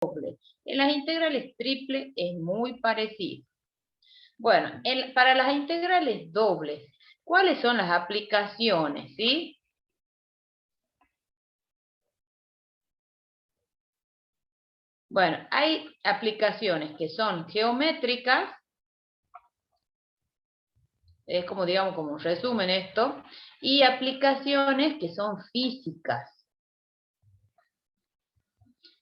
En las integrales triples es muy parecido. Bueno, para las integrales dobles, ¿cuáles son las aplicaciones? ¿Sí? Bueno, hay aplicaciones que son geométricas, es como digamos como un resumen esto, y aplicaciones que son físicas.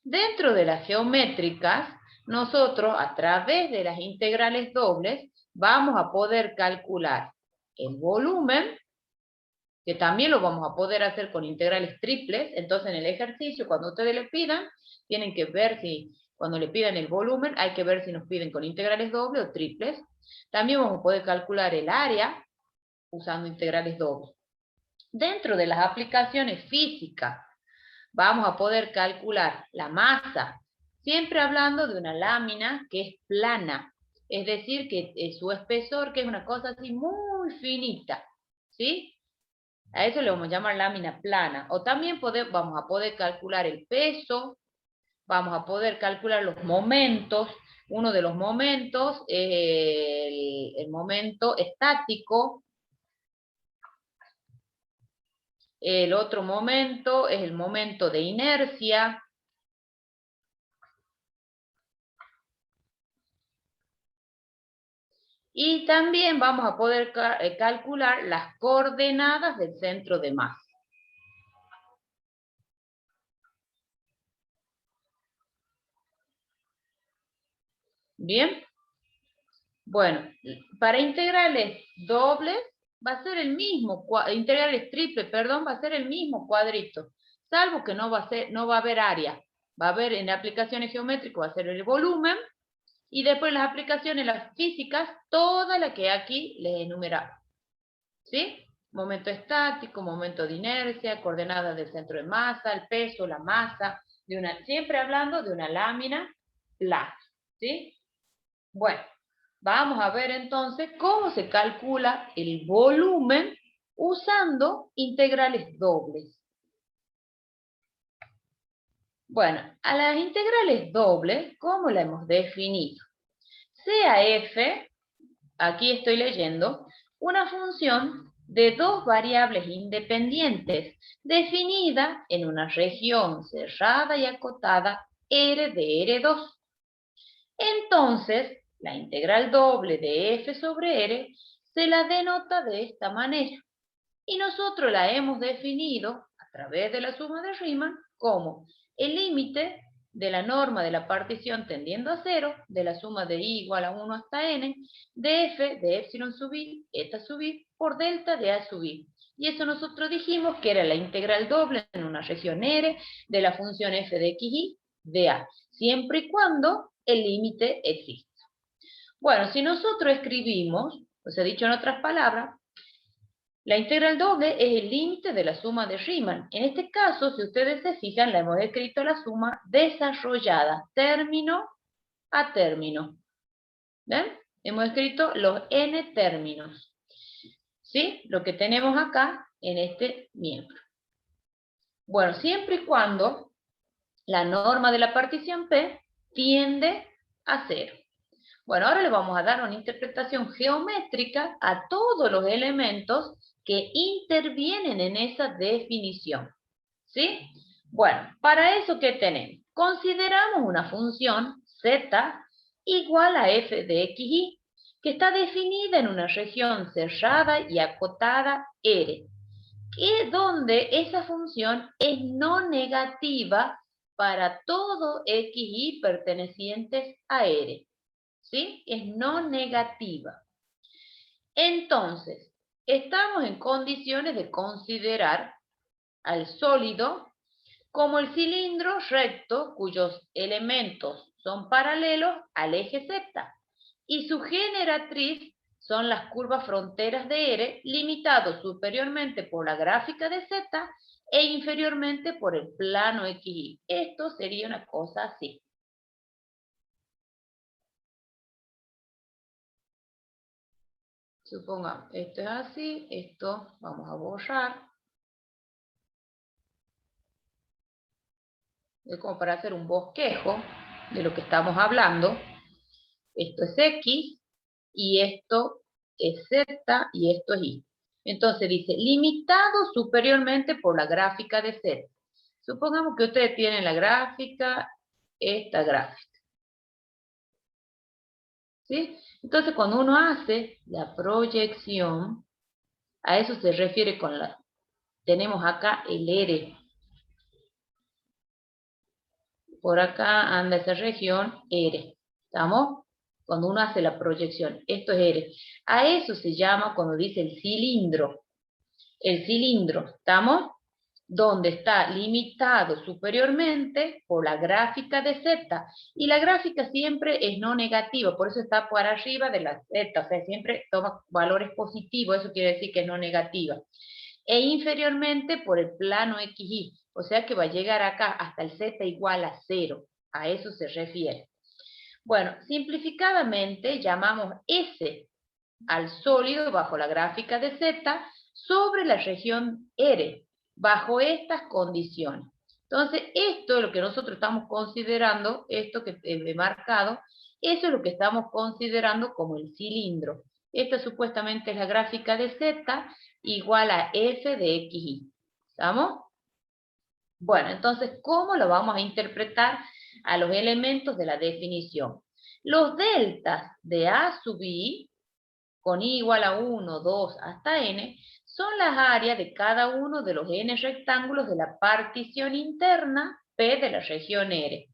Dentro de las geométricas, nosotros a través de las integrales dobles vamos a poder calcular el volumen, que también lo vamos a poder hacer con integrales triples. Entonces en el ejercicio, cuando ustedes le pidan, tienen que ver si, cuando le pidan el volumen, hay que ver si nos piden con integrales dobles o triples. También vamos a poder calcular el área usando integrales dobles. Dentro de las aplicaciones físicas, vamos a poder calcular la masa, siempre hablando de una lámina que es plana, es decir, que su espesor, que es una cosa así muy finita, ¿sí? A eso le vamos a llamar lámina plana. O también vamos a poder calcular el peso, vamos a poder calcular los momentos. Uno de los momentos es el momento estático. El otro momento es el momento de inercia. Y también vamos a poder calcular las coordenadas del centro de masa. ¿Bien? Bueno, para integrales dobles va a ser el mismo, integrales triples, perdón, va a ser el mismo cuadrito, salvo que no va a haber área. Va a haber en aplicaciones geométricas, va a ser el volumen, y después las aplicaciones, las físicas, todas las que aquí les he enumerado. ¿Sí? Momento estático, momento de inercia, coordenadas del centro de masa, el peso, la masa, siempre hablando de una lámina plana. ¿Sí? Bueno, vamos a ver entonces cómo se calcula el volumen usando integrales dobles. Bueno, a las integrales dobles, ¿cómo la hemos definido? Sea f, aquí estoy leyendo, una función de dos variables independientes definida en una región cerrada y acotada R de R2. Entonces, la integral doble de f sobre R se la denota de esta manera. Y nosotros la hemos definido a través de la suma de Riemann como el límite de la norma de la partición tendiendo a cero, de la suma de i igual a 1 hasta n, de f de epsilon sub i, eta sub i, por delta de a sub i. Y eso nosotros dijimos que era la integral doble en una región R de la función f de xy de a, siempre y cuando el límite exista. Bueno, si nosotros escribimos, o sea, dicho en otras palabras, la integral doble es el límite de la suma de Riemann. En este caso, si ustedes se fijan, la hemos escrito la suma desarrollada, término a término. ¿Ven? Hemos escrito los n términos. ¿Sí? Lo que tenemos acá en este miembro. Bueno, siempre y cuando la norma de la partición P tiende a 0. Bueno, ahora le vamos a dar una interpretación geométrica a todos los elementos que intervienen en esa definición. ¿Sí? Bueno, para eso, ¿qué tenemos? Consideramos una función z igual a f de xy, que está definida en una región cerrada y acotada R, y donde esa función es no negativa para todo xy pertenecientes a R. ¿Sí? Es no negativa. Entonces, estamos en condiciones de considerar al sólido como el cilindro recto cuyos elementos son paralelos al eje Z y su generatriz son las curvas fronteras de R, limitados superiormente por la gráfica de Z e inferiormente por el plano XY. Esto sería una cosa así. Supongamos, esto es así, esto vamos a borrar. Es como para hacer un bosquejo. de lo que estamos hablando. Esto es X, y esto es Z, y esto es Y. Entonces dice, limitado superiormente por la gráfica de Z. Supongamos que ustedes tienen la gráfica, esta gráfica. ¿Sí? Entonces cuando uno hace la proyección, a eso se refiere con la... Tenemos acá el R. Por acá anda esa región R. ¿Estamos? Cuando uno hace la proyección. Esto es R. A eso se llama cuando dice el cilindro. El cilindro, ¿estamos? Donde está limitado superiormente por la gráfica de Z. Y la gráfica siempre es no negativa, por eso está por arriba de la Z. O sea, siempre toma valores positivos, eso quiere decir que es no negativa. E inferiormente por el plano XY. O sea que va a llegar acá hasta el Z igual a 0. A eso se refiere. Bueno, simplificadamente llamamos S al sólido bajo la gráfica de Z sobre la región R, bajo estas condiciones. Entonces, esto es lo que nosotros estamos considerando, esto que he marcado, eso es lo que estamos considerando como el cilindro. Esta supuestamente es la gráfica de Z igual a F de XY. ¿Estamos? Bueno, entonces, ¿cómo lo vamos a interpretar a los elementos de la definición? Los deltas de A sub I, con I igual a 1, 2 hasta N, son las áreas de cada uno de los N rectángulos de la partición interna P de la región R.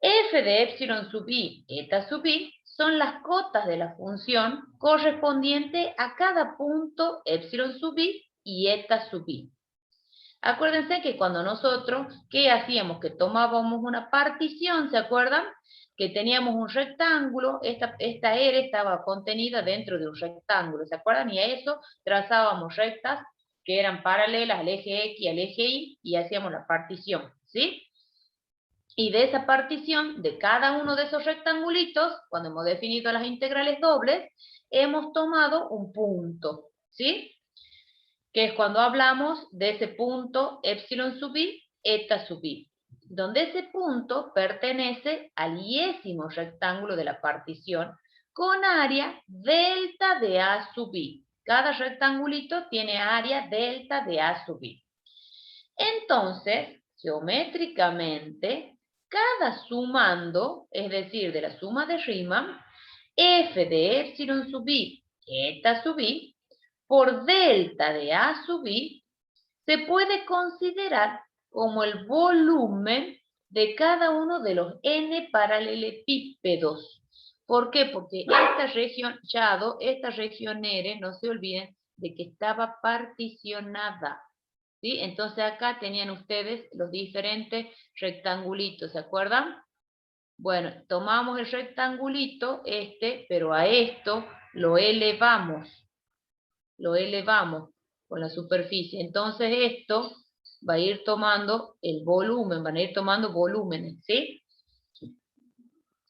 F de epsilon sub I, eta sub I, son las cotas de la función correspondiente a cada punto epsilon sub I y eta sub I. Acuérdense que cuando nosotros, ¿qué hacíamos? Que tomábamos una partición, ¿se acuerdan? Que teníamos un rectángulo, esta R estaba contenida dentro de un rectángulo, ¿se acuerdan? Y a eso trazábamos rectas que eran paralelas al eje X, al eje Y, y hacíamos la partición, ¿sí? Y de esa partición, de cada uno de esos rectangulitos, cuando hemos definido las integrales dobles, hemos tomado un punto, ¿sí? Que es cuando hablamos de ese punto epsilon sub I, eta sub I, donde ese punto pertenece al yésimo rectángulo de la partición con área delta de A sub I. Cada rectangulito tiene área delta de A sub I. Entonces, geométricamente, cada sumando, es decir, de la suma de Riemann, f de epsilon sub I, eta sub I, por delta de A sub I, se puede considerar como el volumen de cada uno de los n paralelepípedos. ¿Por qué? Porque esta región, esta región R, no se olviden de que estaba particionada. ¿Sí? Entonces acá tenían ustedes los diferentes rectangulitos, ¿se acuerdan? Bueno, tomamos el rectangulito, pero a esto lo elevamos con la superficie. Entonces esto va a ir tomando el volumen, van a ir tomando volúmenes, ¿sí?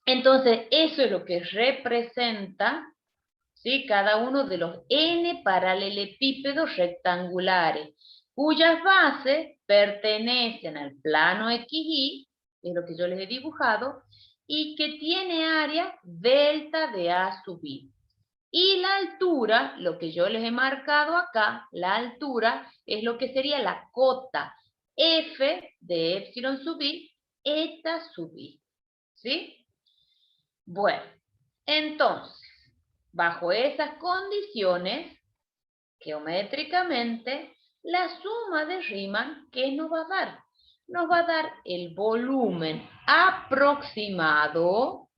Entonces eso es lo que representa, ¿sí? Cada uno de los n paralelepípedos rectangulares, cuyas bases pertenecen al plano XY, es lo que yo les he dibujado, y que tiene área delta de A sub I. Y la altura, lo que yo les he marcado acá, la altura es lo que sería la cota F de epsilon sub I, eta sub I. ¿Sí? Bueno, entonces, bajo esas condiciones, geométricamente, la suma de Riemann, ¿qué nos va a dar? Nos va a dar el volumen aproximado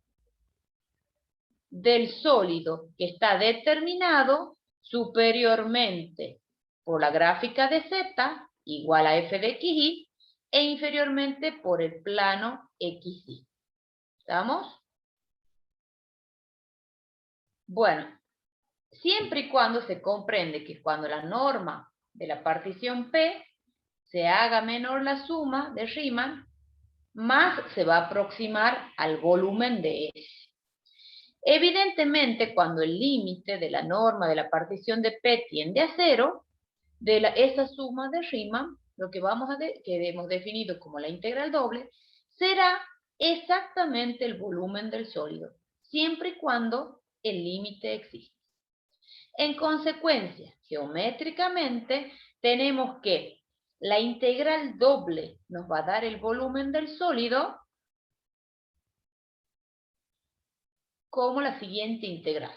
del sólido que está determinado superiormente por la gráfica de Z igual a f de xy e inferiormente por el plano xy. ¿Estamos? Bueno, siempre y cuando se comprende que cuando la norma de la partición P se haga menor la suma de Riemann, más se va a aproximar al volumen de S. Evidentemente, cuando el límite de la norma de la partición de P tiende a 0, esa suma de Riemann, lo que que hemos definido como la integral doble, será exactamente el volumen del sólido, siempre y cuando el límite existe. En consecuencia, geométricamente, tenemos que la integral doble nos va a dar el volumen del sólido como la siguiente integral.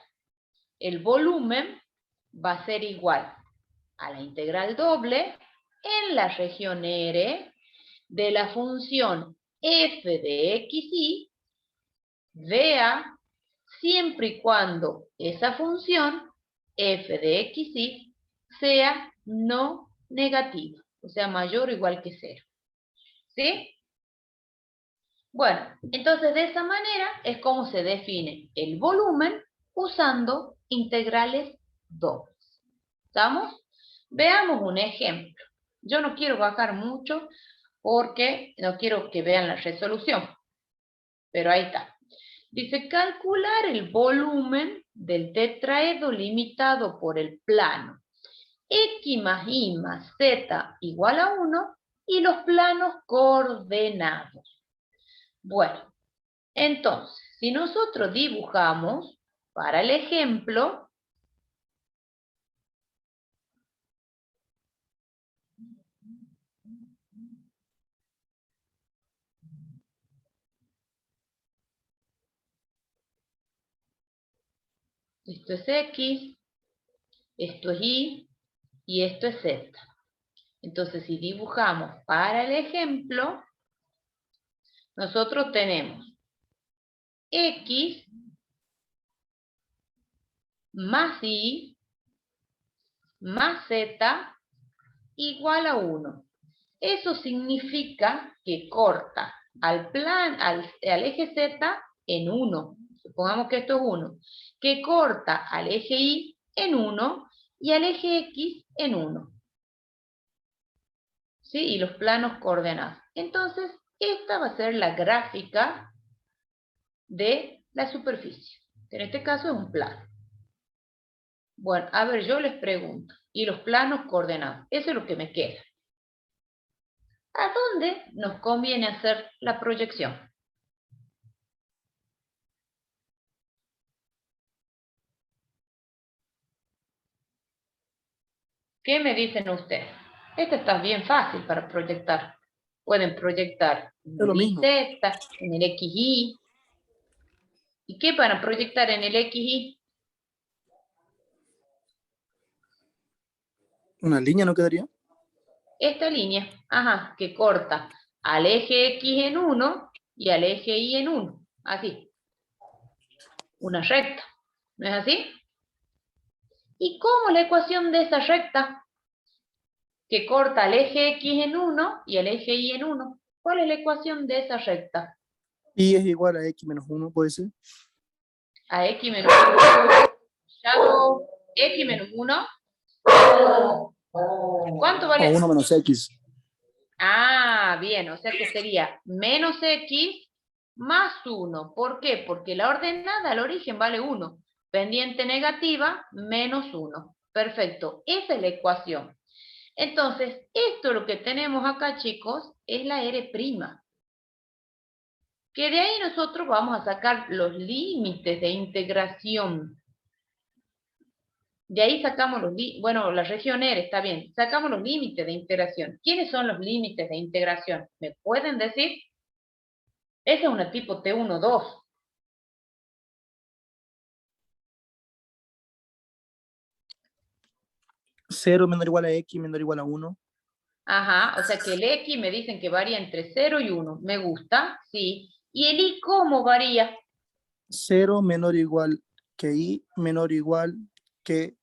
El volumen va a ser igual a la integral doble en la región R de la función f de xy, vea, siempre y cuando esa función f de xy sea no negativa, o sea, mayor o igual que 0. ¿Sí? Bueno, entonces de esa manera es como se define el volumen usando integrales dobles. ¿Estamos? Veamos un ejemplo. Yo no quiero bajar mucho porque no quiero que vean la resolución, pero ahí está. Dice, calcular el volumen del tetraedro limitado por el plano x más y más z igual a 1 y los planos coordenados. Bueno, entonces, si nosotros dibujamos para el ejemplo, esto es x, esto es y esto es z. Entonces, si dibujamos para el ejemplo, nosotros tenemos x más y más z igual a 1. Eso significa que corta al eje z en 1. Supongamos que esto es 1. Que corta al eje y en 1 y al eje x en 1. ¿Sí? Y los planos coordenados. Entonces, esta va a ser la gráfica de la superficie. En este caso es un plano. Bueno, a ver, yo les pregunto. ¿Y los planos coordenados? Eso es lo que me queda. ¿A dónde nos conviene hacer la proyección? ¿Qué me dicen ustedes? Esta está bien fácil para proyectar. Pueden proyectar en Es lo el mismo. YZ, en el XY. ¿Y qué van a proyectar en el XY? ¿Una línea no quedaría? Esta línea, ajá, que corta al eje X en 1 y al eje Y en 1. Así. Una recta. ¿No es así? ¿Y cómo es la ecuación de esa recta? Que corta al eje X en 1 y al eje Y en 1. ¿Cuál es la ecuación de esa recta? Y es igual a x menos 1, puede ser. A X menos 1. Shadow X menos 1. ¿Cuánto O vale? 1 menos x. Ah, bien, o sea que sería menos X más 1. ¿Por qué? Porque la ordenada al origen vale 1. Pendiente negativa, menos 1. Perfecto, esa es la ecuación. Entonces, esto lo que tenemos acá, chicos, es la R'. Que de ahí nosotros vamos a sacar los límites de integración. De ahí sacamos bueno, la región R, está bien. Sacamos los límites de integración. ¿Quiénes son los límites de integración? ¿Me pueden decir? Esa es una tipo T1-2. 0 menor o igual a x menor o igual a 1. Ajá, o sea que el X me dicen que varía entre 0 y 1. Me gusta, sí. ¿Y el Y cómo varía? 0 menor o igual que y menor o igual que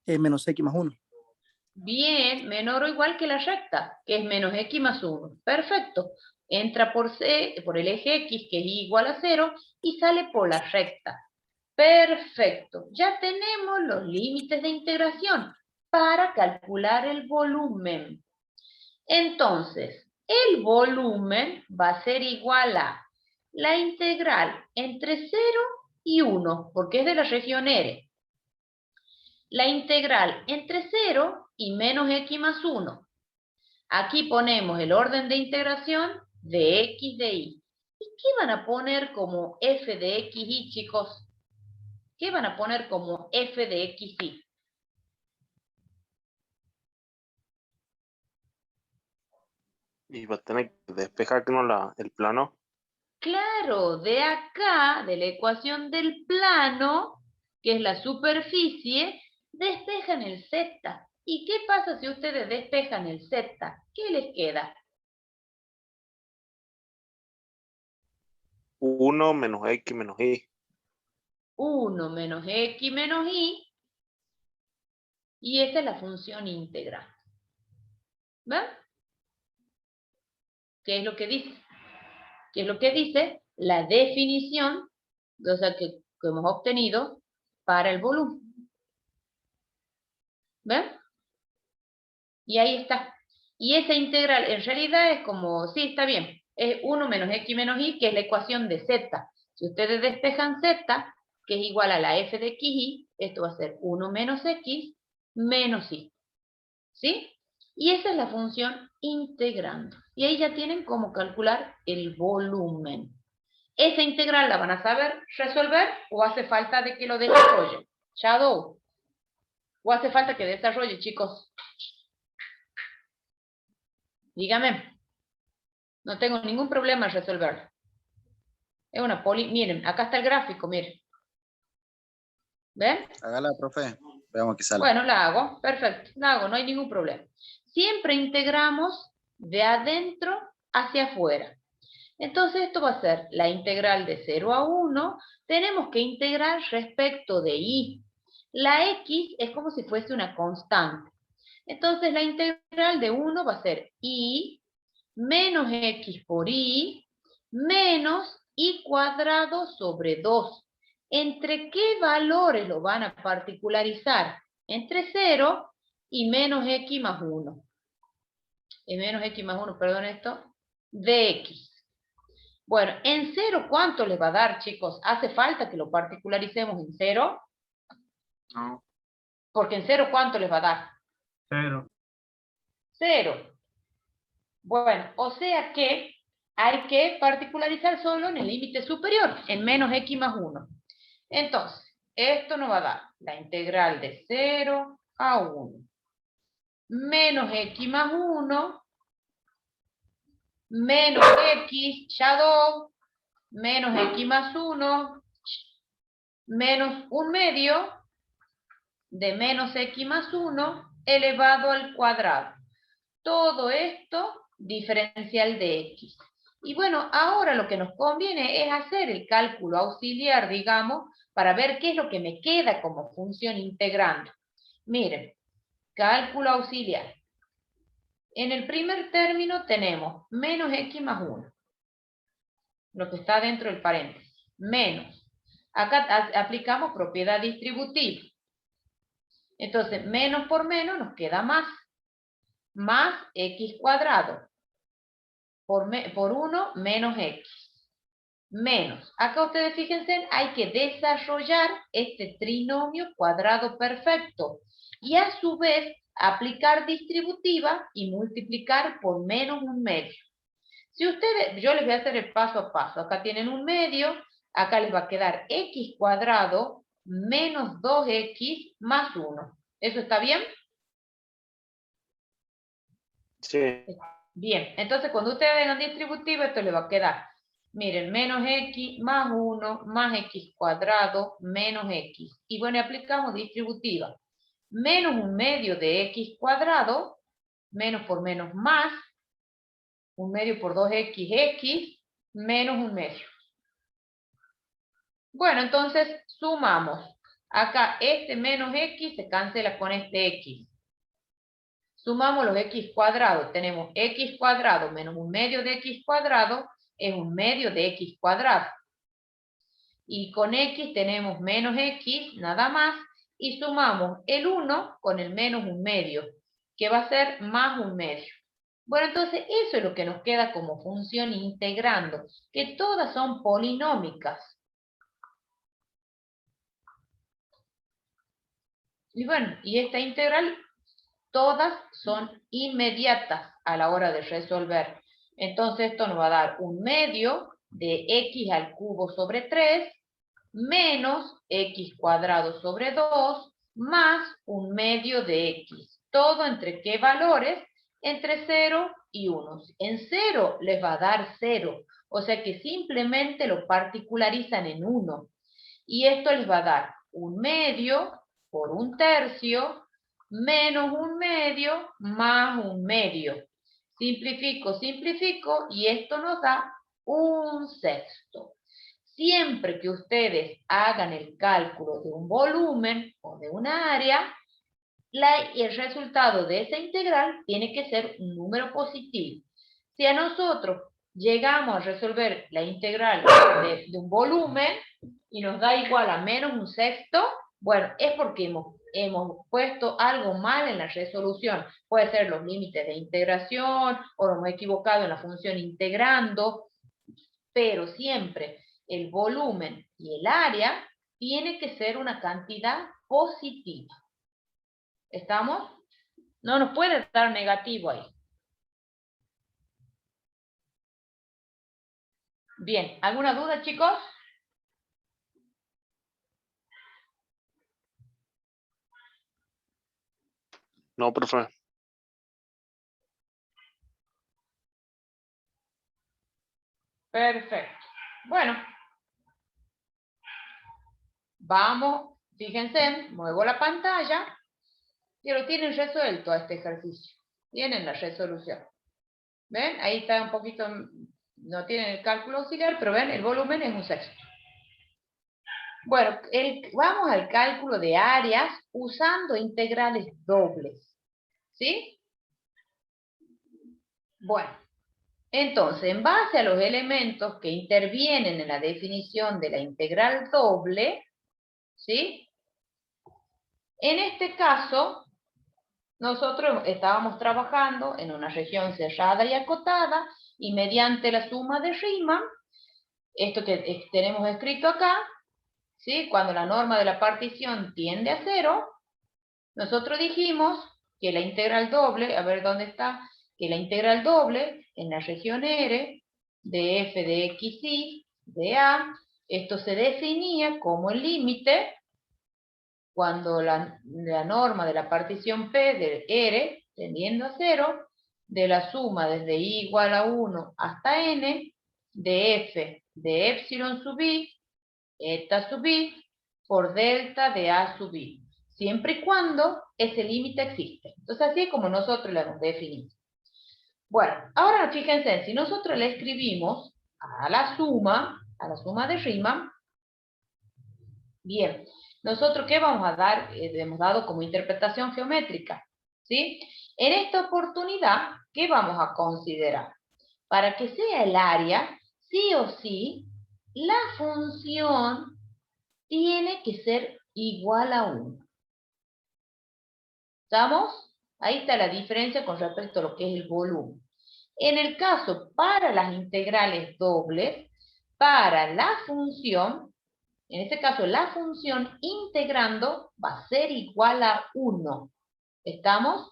menos x más 1. Bien, menor o igual que la recta, que es menos X más 1. Perfecto. Entra por el eje X, que es igual a 0, y sale por la recta. Perfecto. Ya tenemos los límites de integración para calcular el volumen. Entonces, el volumen va a ser igual a la integral entre 0 y 1, porque es de la región R. La integral entre 0 y menos x más 1. Aquí ponemos el orden de integración de x de y. ¿Y qué van a poner como f de x y, chicos? ¿Qué van a poner como f de x y? Y va a tener que despejarnos el plano. Claro, de acá, de la ecuación del plano, que es la superficie, despejan el z. ¿Y qué pasa si ustedes despejan el z? ¿Qué les queda? 1 menos x menos y. 1 menos x menos y esa es la función integral. ¿Ven? ¿Qué es lo que dice? ¿Qué es lo que dice? La definición, o sea, que hemos obtenido para el volumen. ¿Ven? Y ahí está. Y esa integral en realidad es como, sí, está bien, es 1 menos x menos y, que es la ecuación de z. Si ustedes despejan z, que es igual a la f de x y, esto va a ser 1 menos x menos y. ¿Sí? Y esa es la función integrando. Y ahí ya tienen cómo calcular el volumen. ¿Esa integral la van a saber resolver o hace falta de que lo desarrolle? Shadow. ¿O hace falta que desarrolle, chicos? Dígame. No tengo ningún problema en resolverlo. Es una miren, acá está el gráfico, miren. ¿Ven? Hágala, profe. Veamos qué sale. Bueno, la hago. Perfecto. La hago, no hay ningún problema. Siempre integramos de adentro hacia afuera. Entonces esto va a ser la integral de 0 a 1. Tenemos que integrar respecto de y. La x es como si fuese una constante. Entonces la integral de 1 va a ser y menos x por y menos y cuadrado sobre 2. ¿Entre qué valores lo van a particularizar? Entre 0 y menos x más 1. Y menos x más 1, perdón esto, de x. Bueno, en 0, ¿cuánto les va a dar, chicos? ¿Hace falta que lo particularicemos en 0? No, Porque en 0, ¿cuánto les va a dar? 0. 0. Bueno, o sea que hay que particularizar solo en el límite superior, en menos x más 1. Entonces, esto nos va a dar la integral de 0 a 1. Menos x más 1, menos x, shadow, menos x más 1, menos 1 medio, de menos x más 1 elevado al cuadrado. Todo esto diferencial de x. Y bueno, ahora lo que nos conviene es hacer el cálculo auxiliar, digamos, para ver qué es lo que me queda como función integrando. Miren, cálculo auxiliar. En el primer término tenemos menos x más 1, lo que está dentro del paréntesis, menos. Acá aplicamos propiedad distributiva. Entonces, menos por menos nos queda más x cuadrado. Por 1 menos x. Menos. Acá ustedes fíjense, hay que desarrollar este trinomio cuadrado perfecto. Y a su vez, aplicar distributiva y multiplicar por menos 1 medio. Si ustedes, yo les voy a hacer el paso a paso. Acá tienen 1 medio, acá les va a quedar x cuadrado menos 2x más 1. ¿Eso está bien? Sí. Bien, entonces cuando ustedes hagan distributiva, esto le va a quedar, miren, menos x más 1 más x cuadrado menos x. Y bueno, aplicamos distributiva. Menos 1 medio de x cuadrado, menos por menos más, 1 medio por 2x, x, menos 1 medio. Bueno, entonces sumamos. Acá este menos x se cancela con este x. Sumamos los x cuadrados. Tenemos x cuadrado menos 1 medio de x cuadrado es 1 medio de x cuadrado. Y con x tenemos menos x, nada más. Y sumamos el 1 con el menos 1 medio, que va a ser más 1 medio. Bueno, entonces eso es lo que nos queda como función integrando, que todas son polinómicas. Y bueno, y esta integral, todas son inmediatas a la hora de resolver. Entonces esto nos va a dar 1/2 de x al cubo sobre 3 menos x cuadrado sobre 2 más 1/2 de x. ¿Todo entre qué valores? Entre 0 y 1. En 0 les va a dar 0. O sea que simplemente lo particularizan en 1. Y esto les va a dar 1/2 por 1/3 menos 1/2 más 1/2. Simplifico, simplifico y esto nos da 1/6. Siempre que ustedes hagan el cálculo de un volumen o de una área, el resultado de esa integral tiene que ser un número positivo. Si a nosotros llegamos a resolver la integral de un volumen y nos da igual a menos 1/6, bueno, es porque hemos puesto algo mal en la resolución. Puede ser los límites de integración o nos hemos equivocado en la función integrando, pero siempre el volumen y el área tiene que ser una cantidad positiva. ¿Estamos? No nos puede dar negativo ahí. Bien, ¿alguna duda, chicos? No, profe. Perfecto. Bueno. Vamos, fíjense, muevo la pantalla y lo tienen resuelto a este ejercicio. Tienen la resolución. ¿Ven? Ahí está un poquito, no tienen el cálculo auxiliar, pero ven, el volumen es 1/6. Bueno, vamos al cálculo de áreas usando integrales dobles. ¿Sí? Bueno, entonces, en base a los elementos que intervienen en la definición de la integral doble, ¿sí? En este caso, nosotros estábamos trabajando en una región cerrada y acotada, y mediante la suma de Riemann, esto que tenemos escrito acá, ¿sí? Cuando la norma de la partición tiende a 0, nosotros dijimos que la integral doble, a ver dónde está, que la integral doble en la región R de f de xy de a, esto se definía como el límite cuando la norma de la partición P de R tendiendo a 0, de la suma desde i igual a 1 hasta n, de f de epsilon sub i, eta sub i, por delta de a sub i, siempre y cuando ese límite existe. Entonces así es como nosotros lo hemos definido. Bueno, ahora fíjense, si nosotros le escribimos a la suma de Riemann, bien, nosotros ¿qué vamos a dar? Hemos dado como interpretación geométrica, ¿sí? En esta oportunidad, ¿qué vamos a considerar? Para que sea el área, sí o sí, la función tiene que ser igual a 1. ¿Estamos? Ahí está la diferencia con respecto a lo que es el volumen. En el caso, para las integrales dobles, para la función, en este caso la función integrando va a ser igual a 1. ¿Estamos?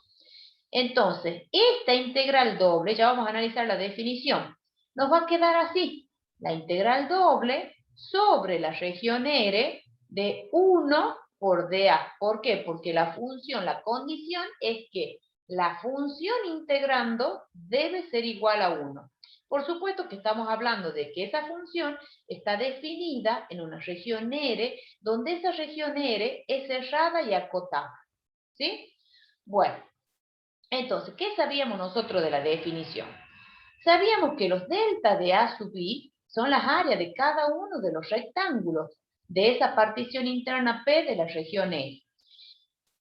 Entonces, esta integral doble, ya vamos a analizar la definición, nos va a quedar así. La integral doble sobre la región R de 1 por dA. ¿Por qué? Porque la función, la condición es que la función integrando debe ser igual a 1. Por supuesto que estamos hablando de que esa función está definida en una región R, donde esa región R es cerrada y acotada. ¿Sí? Bueno, entonces, ¿qué sabíamos nosotros de la definición? Sabíamos que los delta de A sub i son las áreas de cada uno de los rectángulos de esa partición interna P de la región E.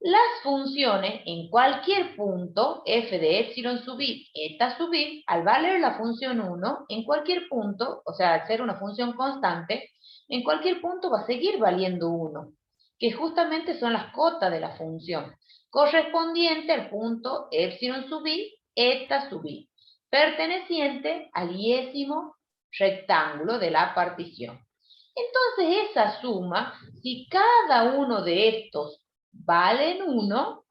Las funciones en cualquier punto, f de epsilon sub i, eta sub i, al valer la función 1, en cualquier punto, o sea, al ser una función constante, en cualquier punto va a seguir valiendo 1, que justamente son las cotas de la función, correspondiente al punto epsilon sub i, eta sub i, perteneciente al iésimo rectángulo de la partición. Entonces, esa suma, si cada uno de estos valen 1,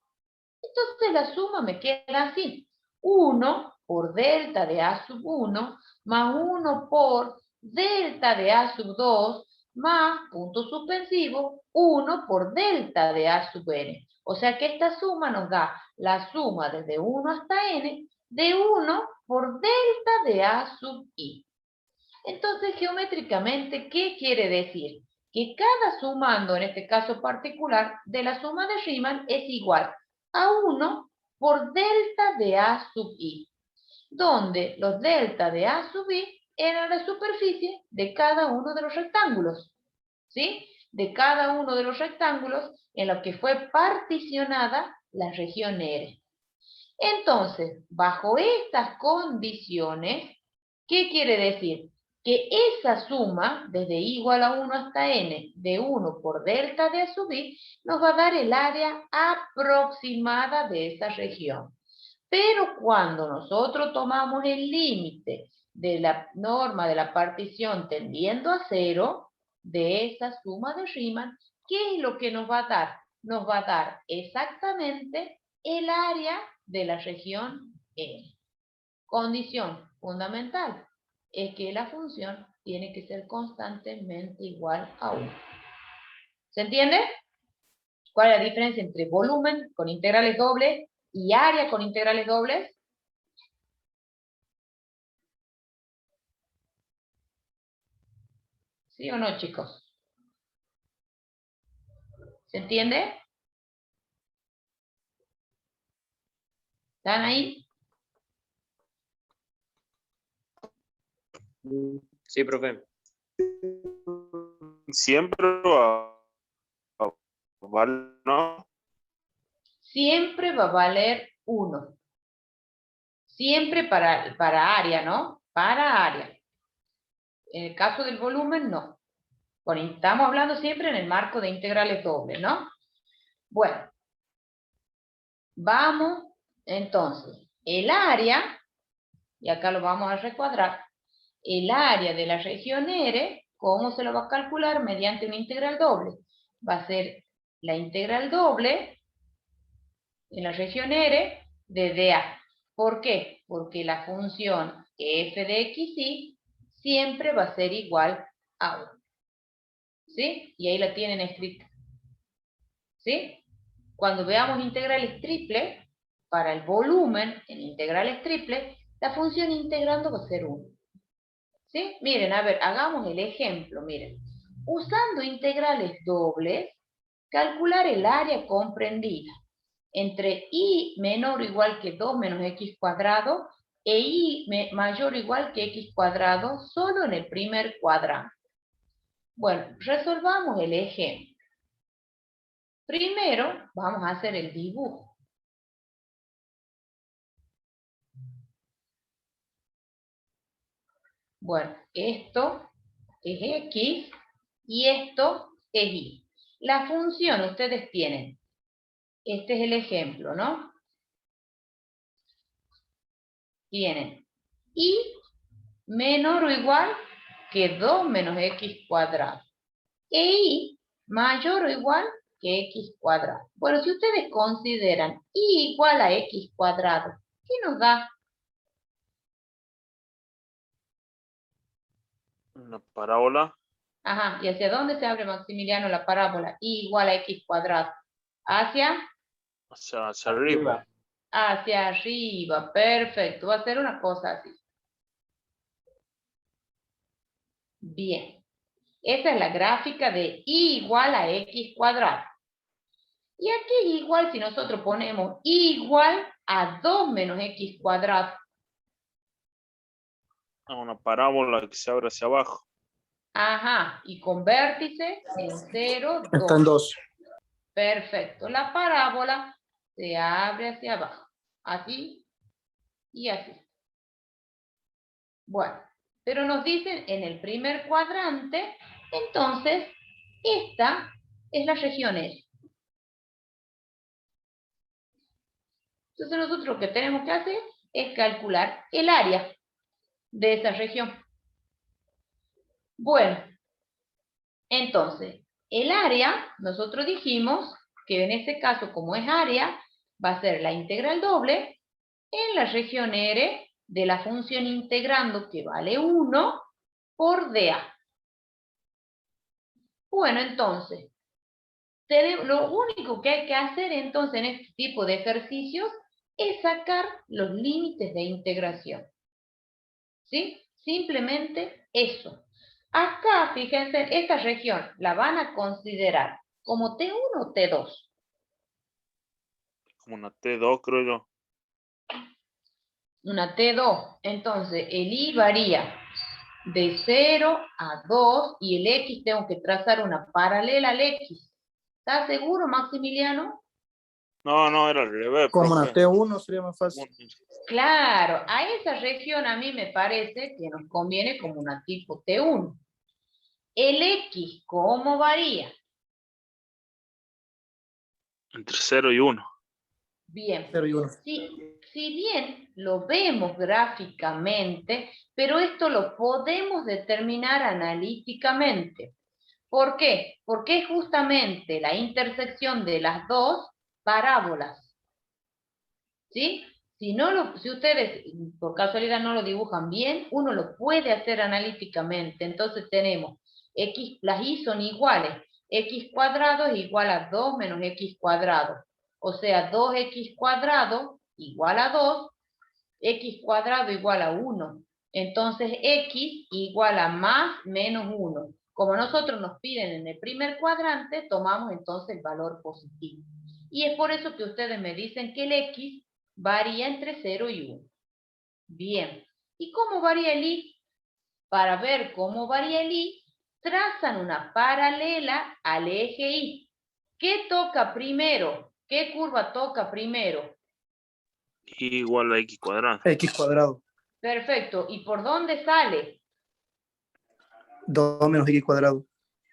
entonces la suma me queda así. 1 por delta de A sub 1 más 1 por delta de A sub 2 más, punto suspensivo, 1 por delta de A sub n. O sea que esta suma nos da la suma desde 1 hasta n de 1 por delta de A sub i. Entonces, geométricamente, ¿qué quiere decir? Que cada sumando, en este caso particular, de la suma de Riemann es igual a 1 por delta de A sub i, donde los delta de A sub i eran la superficie de cada uno de los rectángulos, ¿sí? De cada uno de los rectángulos en los que fue particionada la región R. Entonces, bajo estas condiciones, ¿qué quiere decir? Que esa suma, desde igual a 1 hasta n, de 1 por delta de A sub i, nos va a dar el área aproximada de esa región. Pero cuando nosotros tomamos el límite de la norma de la partición tendiendo a 0, de esa suma de Riemann, ¿qué es lo que nos va a dar? Nos va a dar exactamente el área de la región N. Condición fundamental es que la función tiene que ser constantemente igual a 1. ¿Se entiende? ¿Cuál es la diferencia entre volumen con integrales dobles y área con integrales dobles? ¿Sí o no, chicos? ¿Se entiende? ¿Están ahí? Sí, profe. Siempre va, ¿no? Siempre va a valer 1. Siempre para área, ¿no? Para área. En el caso del volumen, no. Bueno, estamos hablando siempre en el marco de integrales dobles, ¿no? Bueno. Vamos, entonces, el área, y acá lo vamos a recuadrar, el área de la región R, ¿cómo se lo va a calcular? Mediante una integral doble. Va a ser la integral doble en la región R de dA. ¿Por qué? Porque la función f de xy siempre va a ser igual a 1. ¿Sí? Y ahí la tienen escrita. ¿Sí? Cuando veamos integrales triples, para el volumen en integrales triples, la función integrando va a ser 1. ¿Sí? Miren, a ver, hagamos el ejemplo, miren. Usando integrales dobles, calcular el área comprendida entre y menor o igual que 2 menos x cuadrado e y mayor o igual que x cuadrado solo en el primer cuadrante. Bueno, resolvamos el ejemplo. Primero, vamos a hacer el dibujo. Bueno, esto es x y esto es y. La función ustedes tienen. Este es el ejemplo, ¿no? Tienen y menor o igual que 2 menos x cuadrado. E y mayor o igual que x cuadrado. Bueno, si ustedes consideran y igual a x cuadrado, ¿qué nos da? Una parábola. Ajá, ¿y hacia dónde se abre, Maximiliano, la parábola? Y igual a x cuadrado. ¿Hacia? Hacia arriba. Hacia arriba, perfecto. Va a ser una cosa así. Bien. Esa es la gráfica de y igual a x cuadrado. Y aquí es igual si nosotros ponemos y igual a 2 menos x cuadrado. Una parábola que se abre hacia abajo. Ajá, y con vértice en 0, 2. Están 2. Perfecto. La parábola se abre hacia abajo. Así y así. Bueno, pero nos dicen en el primer cuadrante, entonces, esta es la región S. Entonces nosotros lo que tenemos que hacer es calcular el área de esa región. Bueno, entonces, el área, nosotros dijimos que en este caso, como es área, va a ser la integral doble en la región R de la función integrando que vale 1 por dA. Bueno, entonces, lo único que hay que hacer entonces en este tipo de ejercicios es sacar los límites de integración. ¿Sí? Simplemente eso. Acá, fíjense, esta región la van a considerar como T1 o T2. Como una T2, creo yo. Una T2. Entonces, el I varía de 0 a 2 y el X tengo que trazar una paralela al X. ¿Estás seguro, Maximiliano? No, era al revés, Como una profe. T1 sería más fácil. Claro, a esa región a mí me parece que nos conviene como una tipo T1. El X, ¿cómo varía? Entre 0 y 1. Bien, 0 y 1. si bien lo vemos gráficamente, pero esto lo podemos determinar analíticamente. ¿Por qué? Porque es justamente la intersección de las dos parábolas. ¿Sí? Si ustedes por casualidad no lo dibujan bien, uno lo puede hacer analíticamente. Entonces tenemos x, las y son iguales. X cuadrado es igual a 2 menos x cuadrado. O sea, 2x cuadrado igual a 2, x cuadrado igual a 1. Entonces x igual a más menos 1. Como nosotros nos piden en el primer cuadrante, tomamos entonces el valor positivo. Y es por eso que ustedes me dicen que el x varía entre 0 y 1. Bien. ¿Y cómo varía el y? Para ver cómo varía el y, trazan una paralela al eje y. ¿Qué toca primero? ¿Qué curva toca primero? Y igual a X cuadrado. X cuadrado. Perfecto. ¿Y por dónde sale? 2 menos X cuadrado.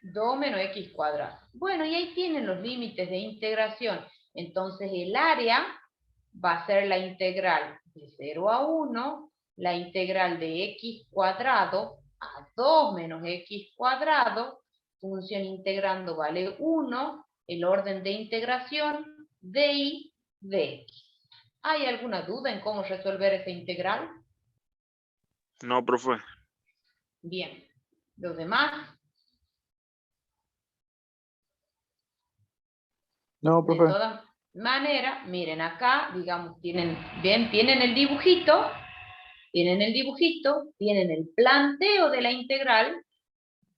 2 menos x cuadrado. Bueno, y ahí tienen los límites de integración. Entonces el área va a ser la integral de 0 a 1, la integral de x cuadrado a 2 menos x cuadrado, función integrando vale 1, el orden de integración de y de x. ¿Hay alguna duda en cómo resolver esa integral? No, profe. Bien. ¿Los demás? No, De profe. todas maneras, miren acá, digamos, tienen el dibujito, tienen el planteo de la integral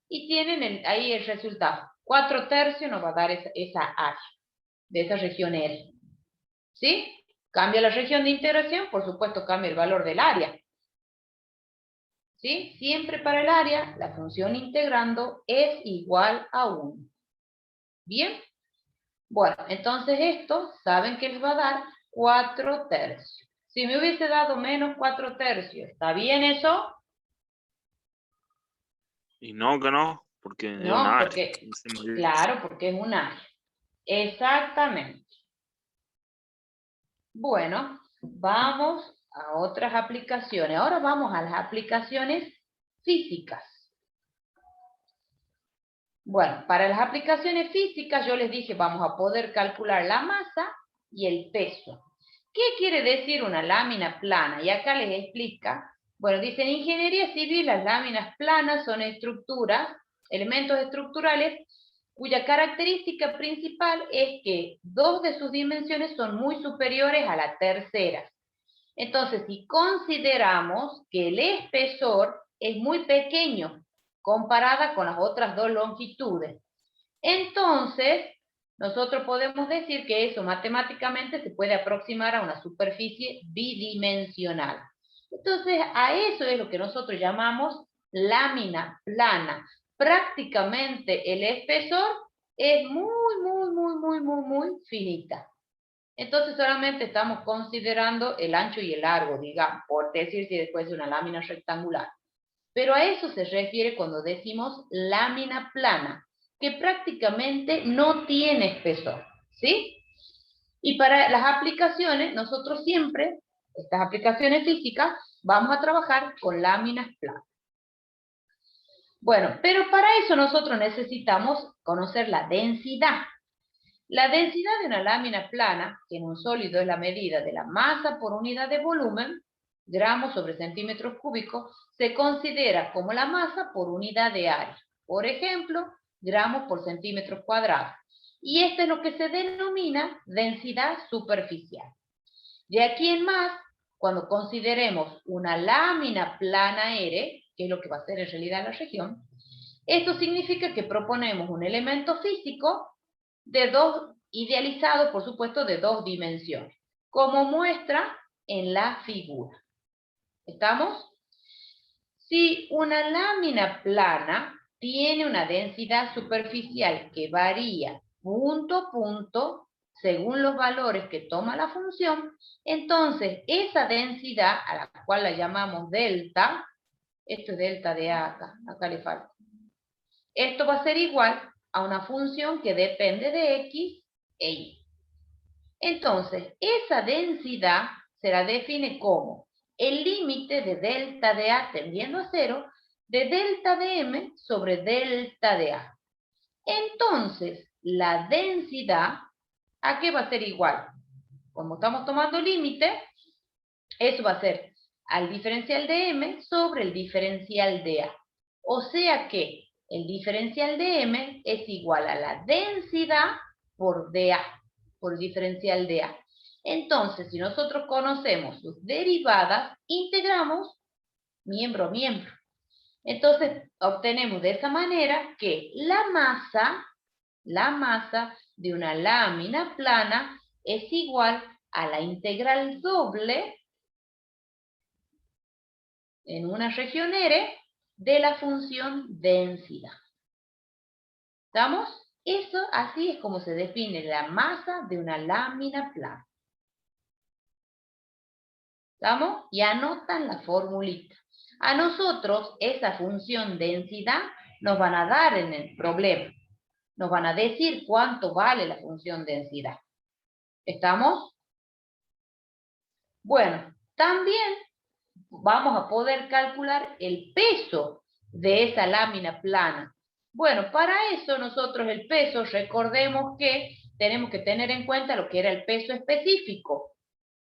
y tienen ahí el resultado. 4/3 nos va a dar esa área, de esa región R. ¿Sí? Cambia la región de integración, por supuesto cambia el valor del área. ¿Sí? Siempre para el área, la función integrando es igual a 1. ¿Bien? Bueno, entonces esto, ¿saben que les va a dar? 4/3. Si me hubiese dado menos 4/3, ¿está bien eso? Y no, que no, porque es No, una área. porque, claro, porque es un área. Exactamente. Bueno, vamos a otras aplicaciones. Ahora vamos a las aplicaciones físicas. Bueno, para las aplicaciones físicas yo les dije vamos a poder calcular la masa y el peso. ¿Qué quiere decir una lámina plana? Y acá les explica. Bueno, dice en ingeniería civil las láminas planas son estructuras, elementos estructurales cuya característica principal es que 2 de sus dimensiones son muy superiores a la tercera. Entonces, si consideramos que el espesor es muy pequeño comparada con las otras dos longitudes, entonces nosotros podemos decir que eso matemáticamente se puede aproximar a una superficie bidimensional. Entonces, a eso es lo que nosotros llamamos lámina plana. Prácticamente el espesor es muy finita. Entonces solamente estamos considerando el ancho y el largo, digamos, por decir si después es una lámina rectangular. Pero a eso se refiere cuando decimos lámina plana, que prácticamente no tiene espesor, ¿sí? Y para las aplicaciones, nosotros siempre, estas aplicaciones físicas, vamos a trabajar con láminas planas. Bueno, pero para eso nosotros necesitamos conocer la densidad. La densidad de una lámina plana, que en un sólido es la medida de la masa por unidad de volumen, gramos sobre centímetros cúbicos, se considera como la masa por unidad de área. Por ejemplo, gramos por centímetro cuadrado. Y esto es lo que se denomina densidad superficial. De aquí en más, cuando consideremos una lámina plana R, que es lo que va a ser en realidad la región, esto significa que proponemos un elemento físico idealizado, por supuesto, de 2 dimensiones, como muestra en la figura. ¿Estamos? Si una lámina plana tiene una densidad superficial que varía punto a punto, según los valores que toma la función, entonces esa densidad, a la cual la llamamos delta, esto es delta de A acá le falta, esto va a ser igual a una función que depende de X e Y. Entonces, esa densidad se la define como el límite de delta de A tendiendo a 0 de delta de M sobre delta de A. Entonces, la densidad, ¿a qué va a ser igual? Como estamos tomando límite, eso va a ser al diferencial de M sobre el diferencial de A. O sea que el diferencial de M es igual a la densidad por dA, por el diferencial de A. Entonces, si nosotros conocemos sus derivadas, integramos miembro a miembro. Entonces, obtenemos de esa manera que la masa de una lámina plana es igual a la integral doble en una región R de la función densidad. ¿Estamos? Eso así es como se define la masa de una lámina plana. ¿Estamos? Y anotan la formulita. A nosotros esa función densidad nos van a dar en el problema. Nos van a decir cuánto vale la función densidad. ¿Estamos? Bueno, también vamos a poder calcular el peso de esa lámina plana. Bueno, para eso nosotros el peso, recordemos que tenemos que tener en cuenta lo que era el peso específico,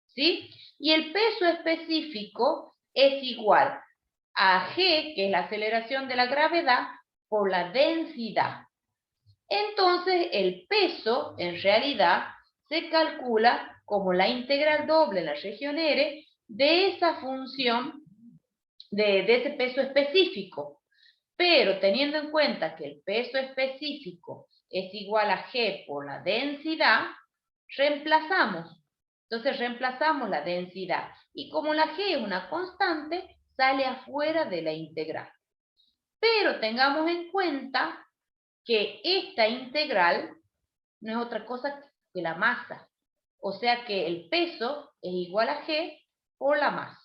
¿sí? Y el peso específico es igual a G, que es la aceleración de la gravedad, por la densidad. Entonces, el peso, en realidad, se calcula como la integral doble en la región R de esa función, de ese peso específico. Pero teniendo en cuenta que el peso específico es igual a G por la densidad, reemplazamos. Entonces reemplazamos la densidad. Y como la G es una constante, sale afuera de la integral. Pero tengamos en cuenta que esta integral no es otra cosa que la masa. O sea que el peso es igual a G por la masa,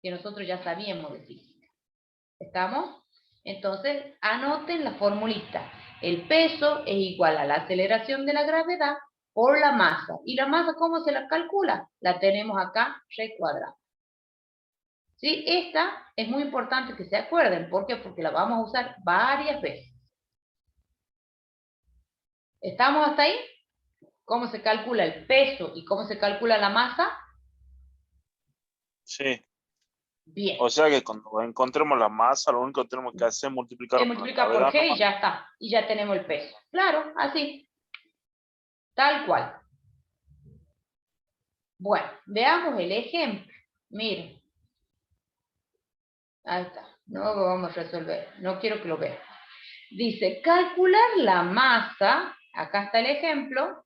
que nosotros ya sabíamos de física. ¿Estamos? Entonces, anoten la formulita. El peso es igual a la aceleración de la gravedad por la masa. ¿Y la masa cómo se la calcula? La tenemos acá, R cuadrado. ¿Sí? Esta es muy importante que se acuerden. ¿Por qué? Porque la vamos a usar varias veces. ¿Estamos hasta ahí? ¿Cómo se calcula el peso y cómo se calcula la masa? Sí. Bien. O sea que cuando encontremos la masa, lo único que tenemos que hacer es multiplicar Se por la multiplica por gravedad G y nomás. ya está. Y ya tenemos el peso. Claro, así. Tal cual. Bueno, veamos el ejemplo. Miren. Ahí está. No lo vamos a resolver. No quiero que lo vean. Dice, calcular la masa, acá está el ejemplo,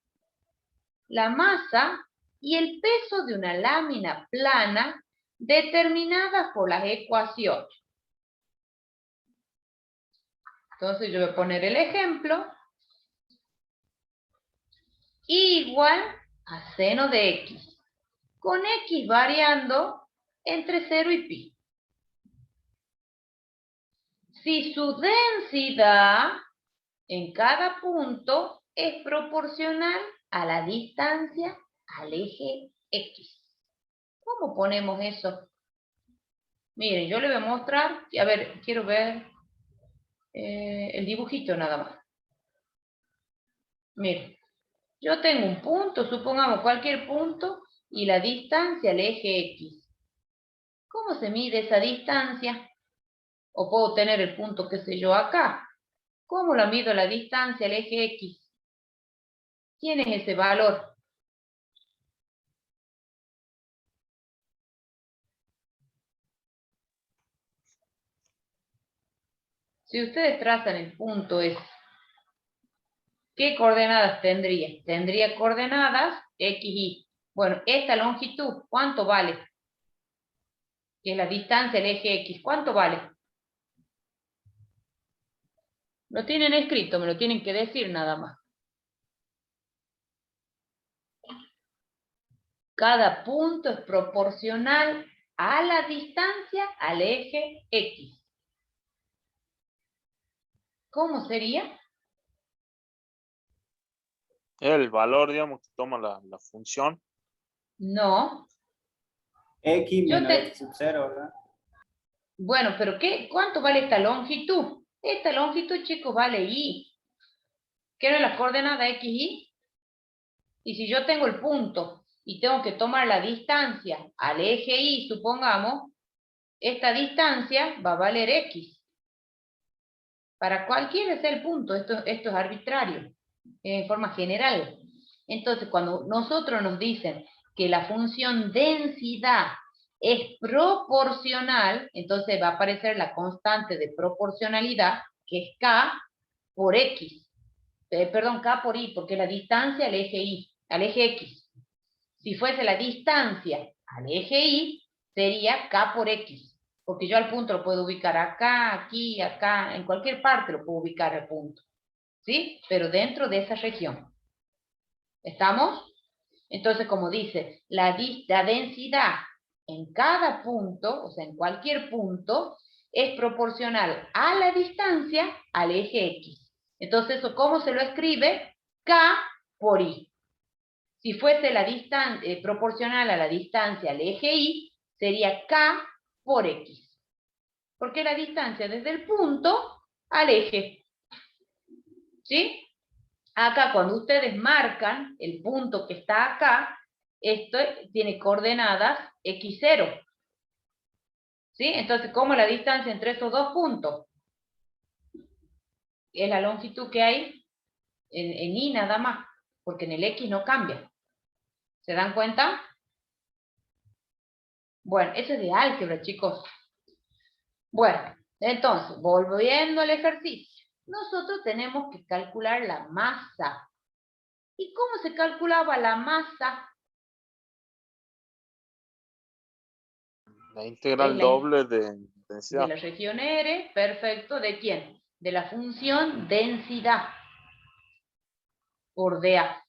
la masa y el peso de una lámina plana determinadas por las ecuaciones. Entonces yo voy a poner el ejemplo. Igual a seno de X, con X variando entre 0 y pi. Si su densidad en cada punto es proporcional a la distancia al eje X. ¿Cómo ponemos eso? Miren, yo le voy a mostrar, a ver, quiero ver el dibujito nada más. Miren, yo tengo un punto, supongamos cualquier punto, y la distancia al eje X. ¿Cómo se mide esa distancia? O puedo tener el punto, qué sé yo, acá. ¿Cómo la mido la distancia al eje X? ¿Quién es ese valor? Si ustedes trazan el punto S, ¿qué coordenadas tendría? Tendría coordenadas X, Y. Bueno, esta longitud, ¿cuánto vale? Que es la distancia del eje X, ¿cuánto vale? Lo tienen escrito, me lo tienen que decir nada más. Cada punto es proporcional a la distancia al eje X. ¿Cómo sería? El valor, digamos, que toma la función. No. X Yo menos te... X sub 0, ¿verdad? Bueno, pero ¿cuánto vale esta longitud? Esta longitud, chicos, vale Y. ¿Qué es la coordenada X, Y? Y si yo tengo el punto y tengo que tomar la distancia al eje Y, supongamos, esta distancia va a valer X. Para cualquiera sea el punto, esto es arbitrario, en forma general. Entonces, cuando nosotros nos dicen que la función densidad es proporcional, entonces va a aparecer la constante de proporcionalidad, que es K por X. Perdón, K por Y, porque es la distancia al eje Y, al eje X. Si fuese la distancia al eje Y, sería K por X. Porque yo al punto lo puedo ubicar acá, aquí, acá, en cualquier parte lo puedo ubicar al punto. ¿Sí? Pero dentro de esa región. ¿Estamos? Entonces, como dice, la densidad en cada punto, o sea, en cualquier punto, es proporcional a la distancia al eje X. Entonces, ¿eso cómo se lo escribe? K por Y. Si fuese la distancia proporcional a la distancia al eje Y, sería K por X. Porque la distancia desde el punto al eje. ¿Sí? Acá, cuando ustedes marcan el punto que está acá, esto tiene coordenadas x0. ¿Sí? Entonces, ¿cómo es la distancia entre esos dos puntos? Es la longitud que hay en Y nada más, porque en el X no cambia. ¿Se dan cuenta? Bueno, eso es de álgebra, chicos. Bueno, entonces, volviendo al ejercicio. Nosotros tenemos que calcular la masa. ¿Y cómo se calculaba la masa? La Es integral doble de de densidad. la región R, perfecto, ¿de quién? De la función densidad por dA.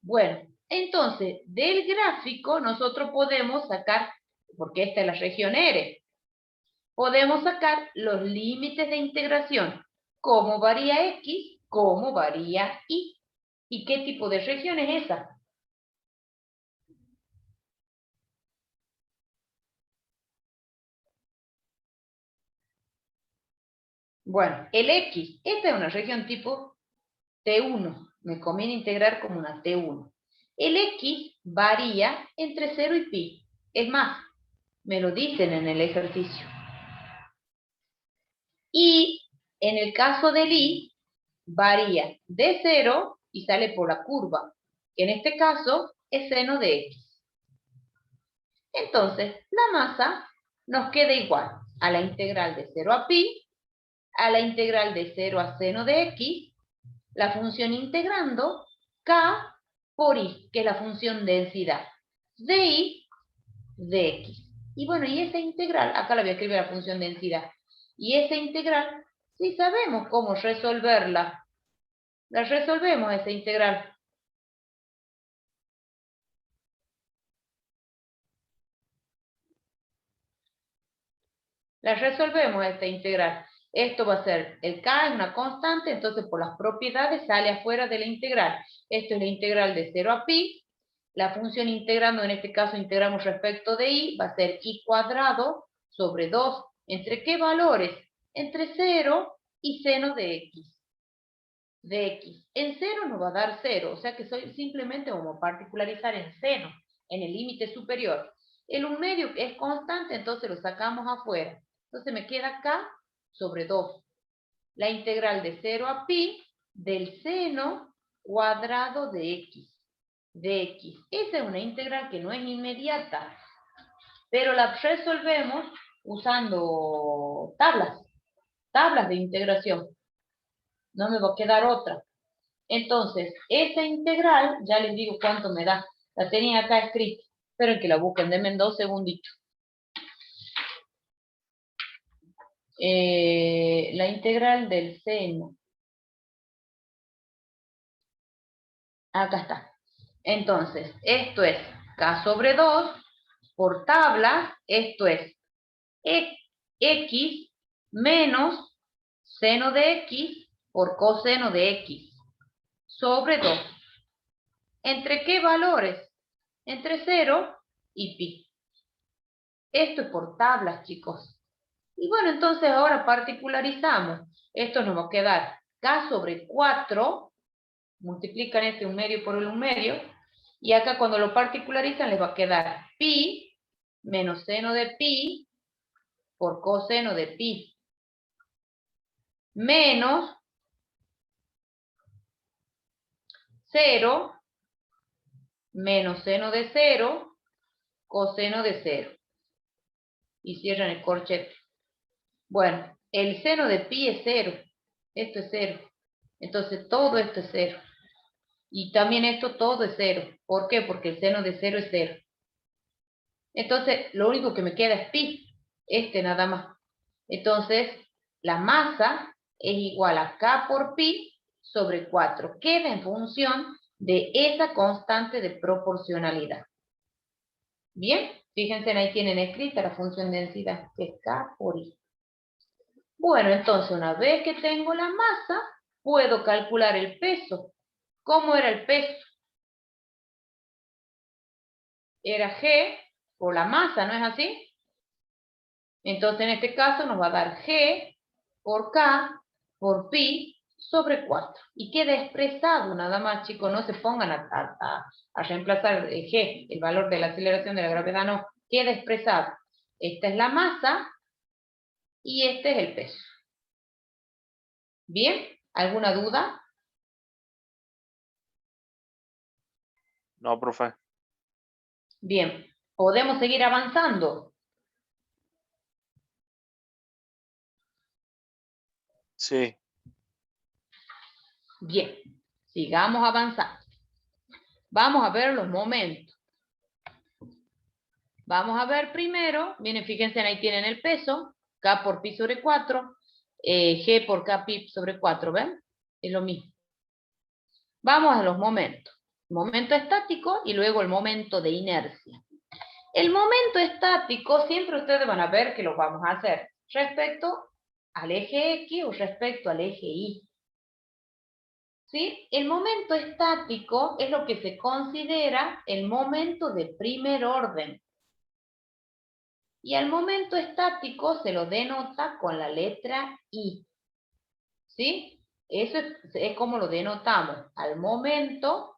Bueno, entonces, del gráfico nosotros podemos sacar, porque esta es la región R, podemos sacar los límites de integración. ¿Cómo varía X? ¿Cómo varía Y? ¿Y qué tipo de región es esa? Bueno, el X, esta es una región tipo T1, me conviene integrar como una T1. El X varía entre 0 y pi. Es más, me lo dicen en el ejercicio. Y en el caso del Y, varía de 0 y sale por la curva, que en este caso es seno de X. Entonces, la masa nos queda igual a la integral de 0 a pi, a la integral de 0 a seno de X, la función integrando K por Y, que es la función densidad, de Y de X. Y bueno, y esa integral, acá la voy a escribir la función densidad, y esa integral, si sabemos cómo resolverla, la resolvemos esa integral. La resolvemos esta integral. Esto va a ser, el K es una constante, entonces por las propiedades sale afuera de la integral. Esto es la integral de 0 a pi. La función integrando, en este caso integramos respecto de y, va a ser y cuadrado sobre 2. ¿Entre qué valores? Entre 0 y seno de x. De x. En 0 nos va a dar 0, o sea que simplemente vamos a particularizar en seno, en el límite superior. El 1/2 es constante, entonces lo sacamos afuera. Entonces me queda K sobre 2. La integral de 0 a pi del seno cuadrado de x. Esa es una integral que no es inmediata, pero la resolvemos usando tablas de integración. No me va a quedar otra. Entonces, esa integral, ya les digo cuánto me da. La tenía acá escrita. Esperen que la busquen, denme 2 segunditos. La integral del seno. Acá está. Entonces, esto es K sobre 2 por tabla, esto es X menos seno de X por coseno de X sobre 2. ¿Entre qué valores? Entre 0 y pi. Esto es por tablas, chicos. Y bueno, entonces ahora particularizamos. Esto nos va a quedar K sobre 4. Multiplican este 1/2 por el 1/2. Y acá cuando lo particularizan les va a quedar pi menos seno de pi por coseno de pi. Menos 0 menos seno de 0 coseno de 0. Y cierran el corchete. Bueno, el seno de pi es 0. Esto es 0. Entonces todo esto es 0. Y también esto todo es 0. ¿Por qué? Porque el seno de 0 es 0. Entonces lo único que me queda es pi. Nada más. Entonces la masa es igual a K por pi sobre 4. Queda en función de esa constante de proporcionalidad. Bien, fíjense, ahí tienen escrita la función de densidad, que es K por I. Bueno, entonces una vez que tengo la masa, puedo calcular el peso. ¿Cómo era el peso? Era G por la masa, ¿no es así? Entonces en este caso nos va a dar G por K por pi sobre 4. Y queda expresado nada más, chicos, no se pongan a reemplazar el G, el valor de la aceleración de la gravedad, no, queda expresado. Esta es la masa y este es el peso. ¿Bien? ¿Alguna duda? No, profe. Bien, ¿podemos seguir avanzando? Sí. Bien, sigamos avanzando. Vamos a ver los momentos. Vamos a ver primero, miren, fíjense, ahí tienen el peso, K por pi sobre 4, G por K pi sobre 4, ¿ven? Es lo mismo. Vamos a los momentos. Momento estático y luego el momento de inercia. El momento estático, siempre ustedes van a ver que lo vamos a hacer respecto al eje X o respecto al eje Y. ¿Sí? El momento estático es lo que se considera el momento de primer orden. Y al momento estático se lo denota con la letra I. ¿Sí? Eso es como lo denotamos, al momento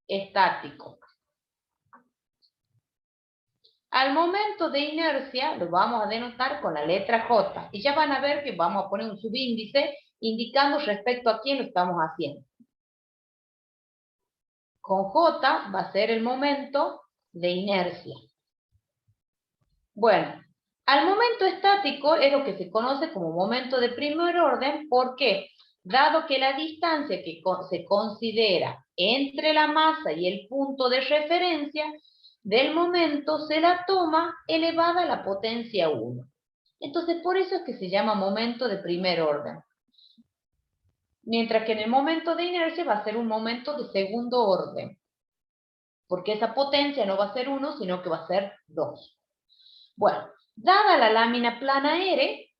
estático. Al momento de inercia lo vamos a denotar con la letra J. Y ya van a ver que vamos a poner un subíndice indicando respecto a quién lo estamos haciendo. Con J va a ser el momento de inercia. Bueno, al momento estático es lo que se conoce como momento de primer orden. ¿Por qué? Dado que la distancia que se considera entre la masa y el punto de referencia del momento se la toma elevada a la potencia 1. Entonces, por eso es que se llama momento de primer orden. Mientras que en el momento de inercia va a ser un momento de segundo orden. Porque esa potencia no va a ser 1, sino que va a ser 2. Bueno, dada la lámina plana R,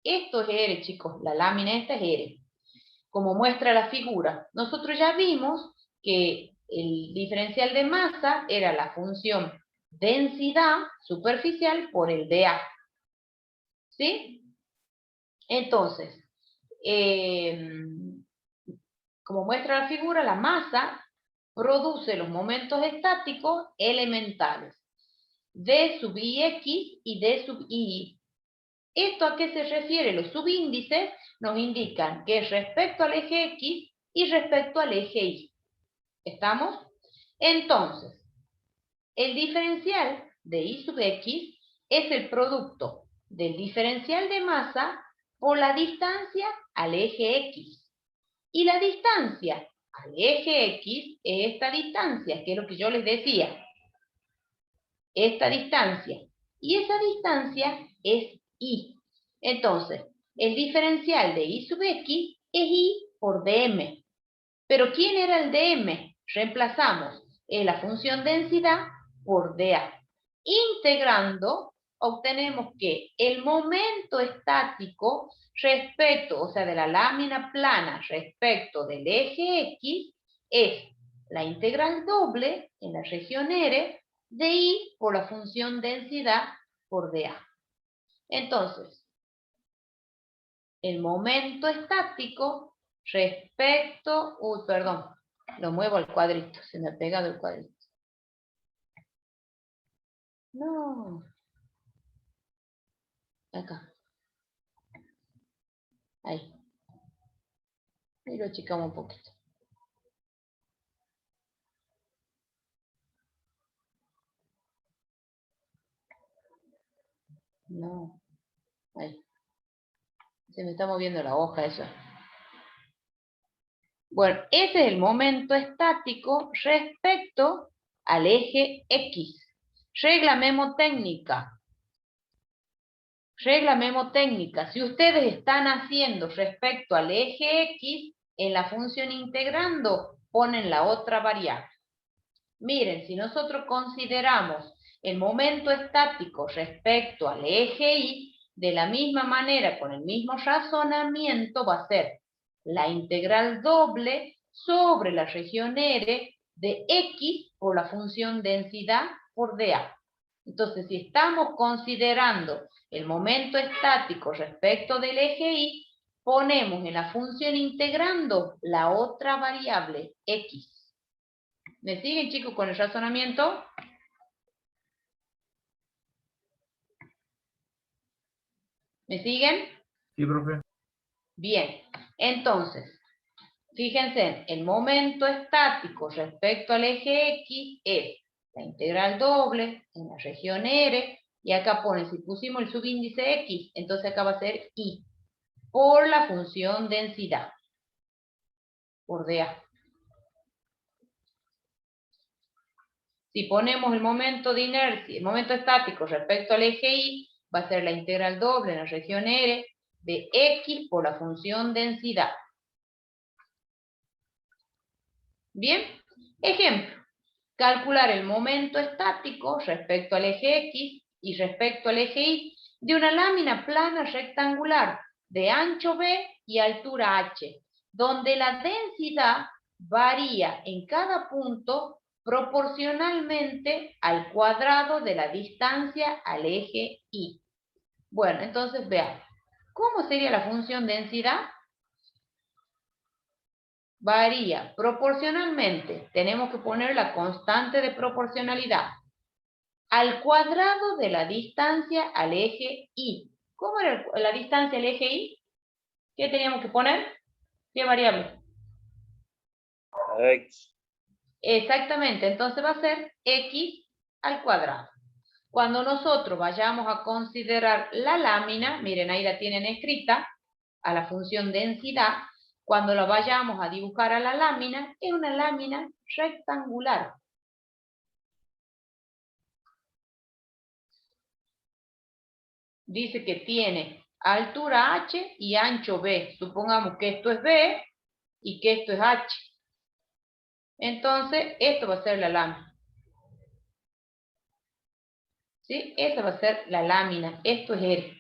esto es R, chicos, la lámina esta es R. Como muestra la figura, nosotros ya vimos que el diferencial de masa era la función densidad superficial por el dA. ¿Sí? Entonces, como muestra la figura, la masa produce los momentos estáticos elementales. D sub ix y D sub i. ¿Esto a qué se refiere? Los subíndices nos indican que es respecto al eje X y respecto al eje Y. ¿Estamos? Entonces, el diferencial de Y sub X es el producto del diferencial de masa por la distancia al eje X. Y la distancia al eje X es esta distancia, que es lo que yo les decía. Esta distancia. Y esa distancia es Y. Entonces, el diferencial de Y sub X es Y por dm. ¿Pero quién era el dm? Reemplazamos la función densidad por dA. Integrando, obtenemos que el momento estático respecto, o sea, de la lámina plana respecto del eje X, es la integral doble en la región R de I por la función densidad por dA. Entonces, el momento estático respecto... Uy, perdón, lo muevo al cuadrito, se me ha pegado el cuadrito. No. Acá. Ahí. Y lo achicamos un poquito. No. Ahí. Se me está moviendo la hoja eso. Bueno, ese es el momento estático respecto al eje X. Regla memotécnica. Regla memotécnica. Si ustedes están haciendo respecto al eje X, en la función integrando, ponen la otra variable. Miren, si nosotros consideramos el momento estático respecto al eje Y, de la misma manera, con el mismo razonamiento, va a ser la integral doble sobre la región R de X por la función densidad por dA. Entonces, si estamos considerando el momento estático respecto del eje Y, ponemos en la función integrando la otra variable X. ¿Me siguen, chicos, con el razonamiento? ¿Me siguen? Sí, profe. Bien. Entonces, fíjense, el momento estático respecto al eje X es la integral doble en la región R, y acá pone, si pusimos el subíndice X, entonces acá va a ser Y, por la función densidad, por dA. Si ponemos el momento de inercia, el momento estático respecto al eje Y, va a ser la integral doble en la región R de X por la función densidad. Bien, ejemplo. Calcular el momento estático respecto al eje X y respecto al eje Y de una lámina plana rectangular de ancho B y altura H, donde la densidad varía en cada punto proporcionalmente al cuadrado de la distancia al eje Y. Bueno, entonces veamos. ¿Cómo sería la función densidad? Varía proporcionalmente. Tenemos que poner la constante de proporcionalidad al cuadrado de la distancia al eje Y. ¿Cómo era la distancia al eje Y? ¿Qué teníamos que poner? ¿Qué variable? X. Exactamente, entonces va a ser X al cuadrado. Cuando nosotros vayamos a considerar la lámina, miren, ahí la tienen escrita, a la función densidad, cuando la vayamos a dibujar a la lámina, es una lámina rectangular. Dice que tiene altura H y ancho B. Supongamos que esto es B y que esto es H. Entonces, esto va a ser la lámina. ¿Sí? Esta va a ser la lámina. Esto es R.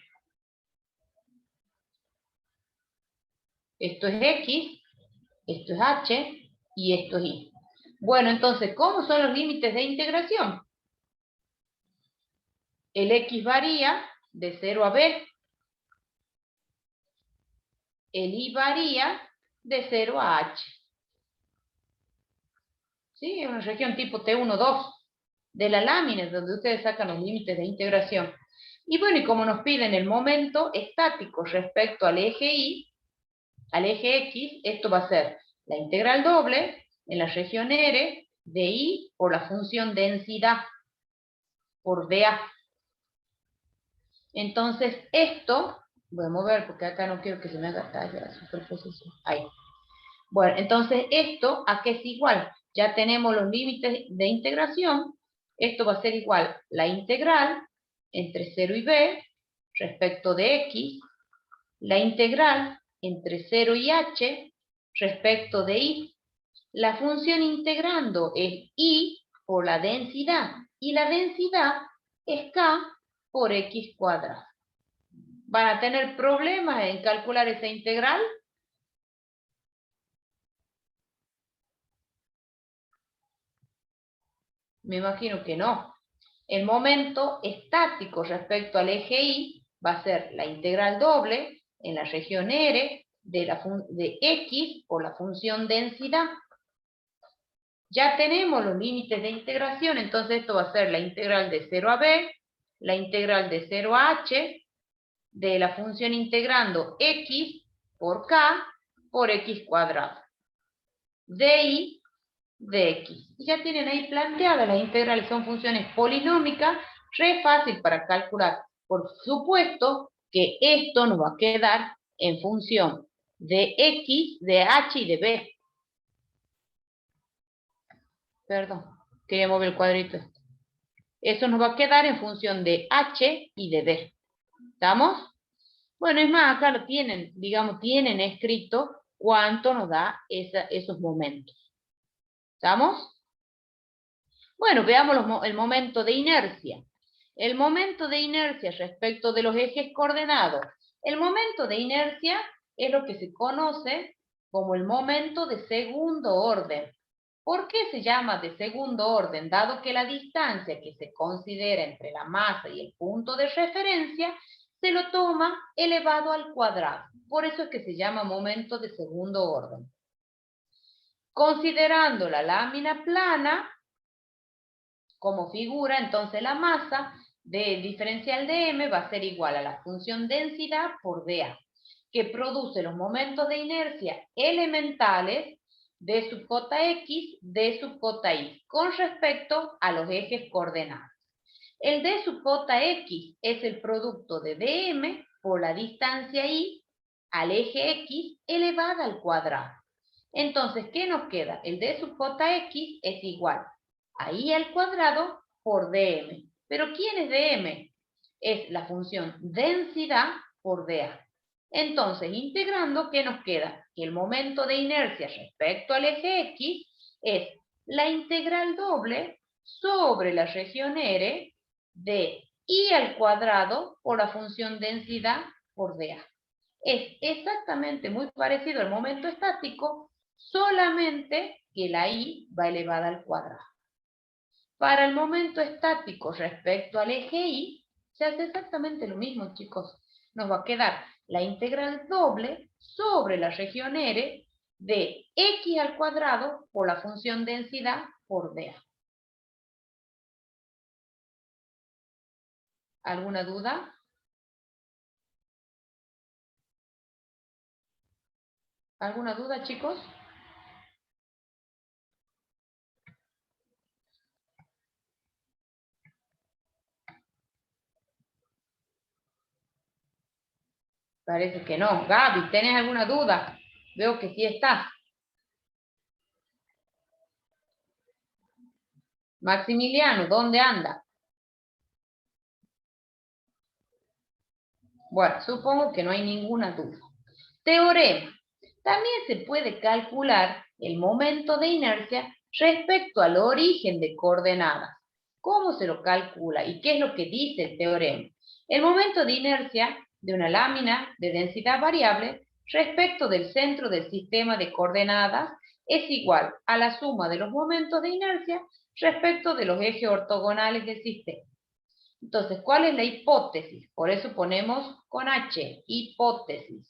Esto es X, esto es H y esto es Y. Bueno, entonces, ¿cómo son los límites de integración? El X varía de 0 a B. El Y varía de 0 a H. ¿Sí? Es una región tipo T1, 2. de la lámina, donde ustedes sacan los límites de integración. Y bueno, y como nos piden el momento estático respecto al eje Y, al eje X, esto va a ser la integral doble en la región R de Y por la función densidad por dA. Entonces esto, voy a mover porque acá no quiero que se me haga talla la superposición. Ahí. Bueno, entonces esto, ¿a qué es igual? Ya tenemos los límites de integración. Esto va a ser igual la integral entre 0 y b respecto de x, la integral entre 0 y h respecto de y. La función integrando es y por la densidad, y la densidad es k por x cuadrado. ¿Van a tener problemas en calcular esa integral? Me imagino que no. El momento estático respecto al eje Y va a ser la integral doble en la región R de x por la función densidad. Ya tenemos los límites de integración, entonces esto va a ser la integral de 0 a b, la integral de 0 a h, de la función integrando x por k por x cuadrado. De y de x. Y ya tienen ahí planteadas las integrales, son funciones polinómicas, re fácil para calcular. Por supuesto que esto nos va a quedar en función de x, de h y de b. Perdón, quería mover el cuadrito. Eso nos va a quedar en función de h y de b. ¿Estamos? Bueno, es más, acá lo tienen, digamos, tienen escrito cuánto nos da esos momentos. ¿Estamos? Bueno, veamos el momento de inercia. El momento de inercia respecto de los ejes coordenados. El momento de inercia es lo que se conoce como el momento de segundo orden. ¿Por qué se llama de segundo orden? Dado que la distancia que se considera entre la masa y el punto de referencia se lo toma elevado al cuadrado. Por eso es que se llama momento de segundo orden. Considerando la lámina plana como figura, entonces la masa del diferencial de m va a ser igual a la función densidad por dA, que produce los momentos de inercia elementales d sub j x, d sub j y, con respecto a los ejes coordenados. El d sub j x es el producto de dm por la distancia y al eje x elevada al cuadrado. Entonces, ¿qué nos queda? El d sub jx es igual a I al cuadrado por dm. ¿Pero quién es dm? Es la función densidad por dA. Entonces, integrando, ¿qué nos queda? Que el momento de inercia respecto al eje X es la integral doble sobre la región R de I al cuadrado por la función densidad por dA. Es exactamente muy parecido al momento estático, solamente que la I va elevada al cuadrado. Para el momento estático respecto al eje Y, se hace exactamente lo mismo, chicos. Nos va a quedar la integral doble sobre la región R de x al cuadrado por la función densidad por dA. ¿Alguna duda? ¿Alguna duda, chicos? Parece que no. Gaby, ¿tenés alguna duda? Veo que sí estás. Maximiliano, ¿dónde anda? Bueno, supongo que no hay ninguna duda. Teorema. También se puede calcular el momento de inercia respecto al origen de coordenadas. ¿Cómo se lo calcula y qué es lo que dice el teorema? El momento de inercia de una lámina de densidad variable respecto del centro del sistema de coordenadas es igual a la suma de los momentos de inercia respecto de los ejes ortogonales del sistema. Entonces, ¿cuál es la hipótesis? Por eso ponemos con H, hipótesis.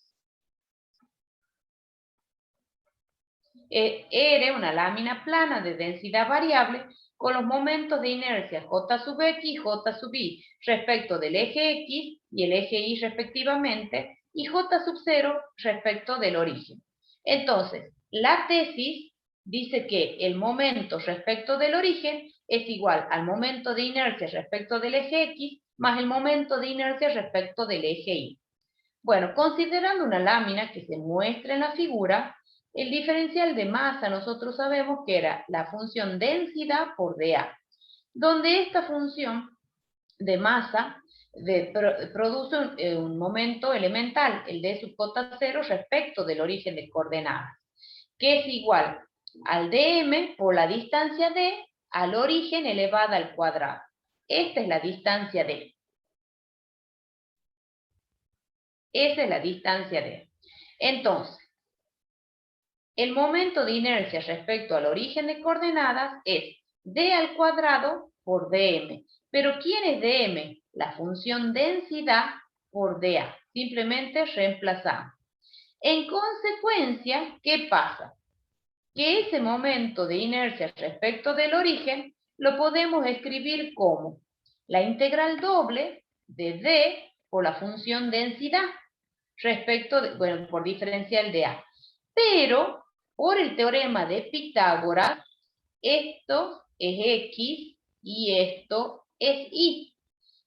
R, una lámina plana de densidad variable, con los momentos de inercia J sub X y J sub Y respecto del eje X y el eje Y respectivamente, y J sub 0 respecto del origen. Entonces, la tesis dice que el momento respecto del origen es igual al momento de inercia respecto del eje X más el momento de inercia respecto del eje Y. Bueno, considerando una lámina que se muestra en la figura, el diferencial de masa nosotros sabemos que era la función densidad por dA, donde esta función de masa produce un momento elemental, el d sub j0 respecto del origen de coordenadas, que es igual al dm por la distancia d al origen elevada al cuadrado. Esta es la distancia d. Esa es la distancia d. Entonces, el momento de inercia respecto al origen de coordenadas es d al cuadrado por dm. Pero ¿quién es dm? La función densidad por dA. Simplemente reemplazamos. En consecuencia, ¿qué pasa? Que ese momento de inercia respecto del origen lo podemos escribir como la integral doble de d por la función densidad respecto de, bueno, por diferencial de A. Pero, por el teorema de Pitágoras, esto es X y esto es Y.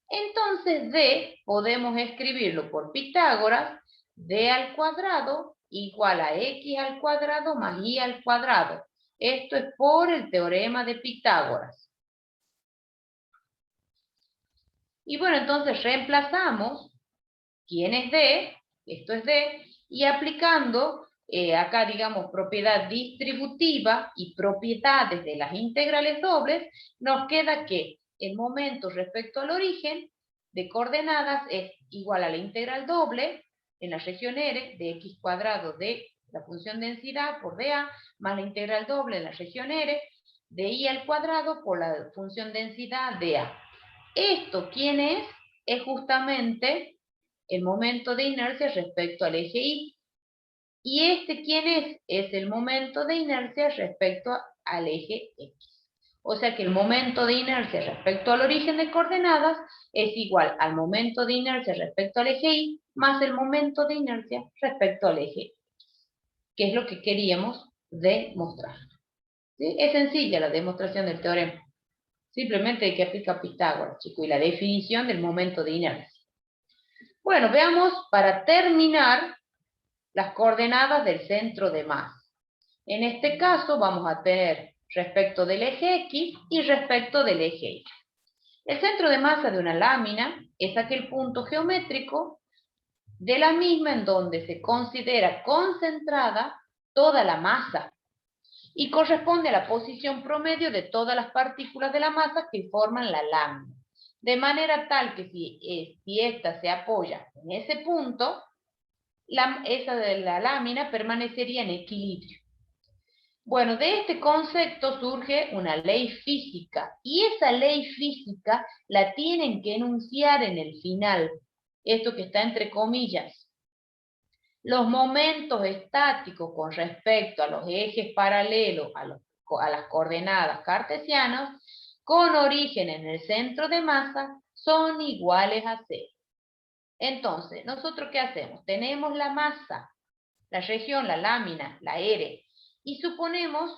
Entonces, D podemos escribirlo por Pitágoras, D al cuadrado igual a X al cuadrado más Y al cuadrado. Esto es por el teorema de Pitágoras. Y bueno, entonces reemplazamos quién es D, esto es D, y aplicando acá, digamos, propiedad distributiva y propiedades de las integrales dobles, nos queda que el momento respecto al origen de coordenadas es igual a la integral doble en la región R de x cuadrado de la función densidad por dA, más la integral doble en la región R de y al cuadrado por la función densidad dA. ¿Esto quién es? Es justamente el momento de inercia respecto al eje Y. ¿Y este quién es? Es el momento de inercia respecto al eje X. O sea que el momento de inercia respecto al origen de coordenadas es igual al momento de inercia respecto al eje Y más el momento de inercia respecto al eje X, que es lo que queríamos demostrar. ¿Sí? Es sencilla la demostración del teorema. Simplemente hay que aplicar Pitágoras, chicos, y la definición del momento de inercia. Bueno, veamos para terminar las coordenadas del centro de masa. En este caso vamos a tener respecto del eje X y respecto del eje Y. El centro de masa de una lámina es aquel punto geométrico de la misma en donde se considera concentrada toda la masa y corresponde a la posición promedio de todas las partículas de la masa que forman la lámina. De manera tal que si ésta se apoya en ese punto, esa de la lámina permanecería en equilibrio. Bueno, de este concepto surge una ley física, y esa ley física la tienen que enunciar en el final, esto que está entre comillas. Los momentos estáticos con respecto a los ejes paralelos a las coordenadas cartesianas, con origen en el centro de masa, son iguales a 0. Entonces, ¿nosotros qué hacemos? Tenemos la masa, la región, la lámina, la R, y suponemos,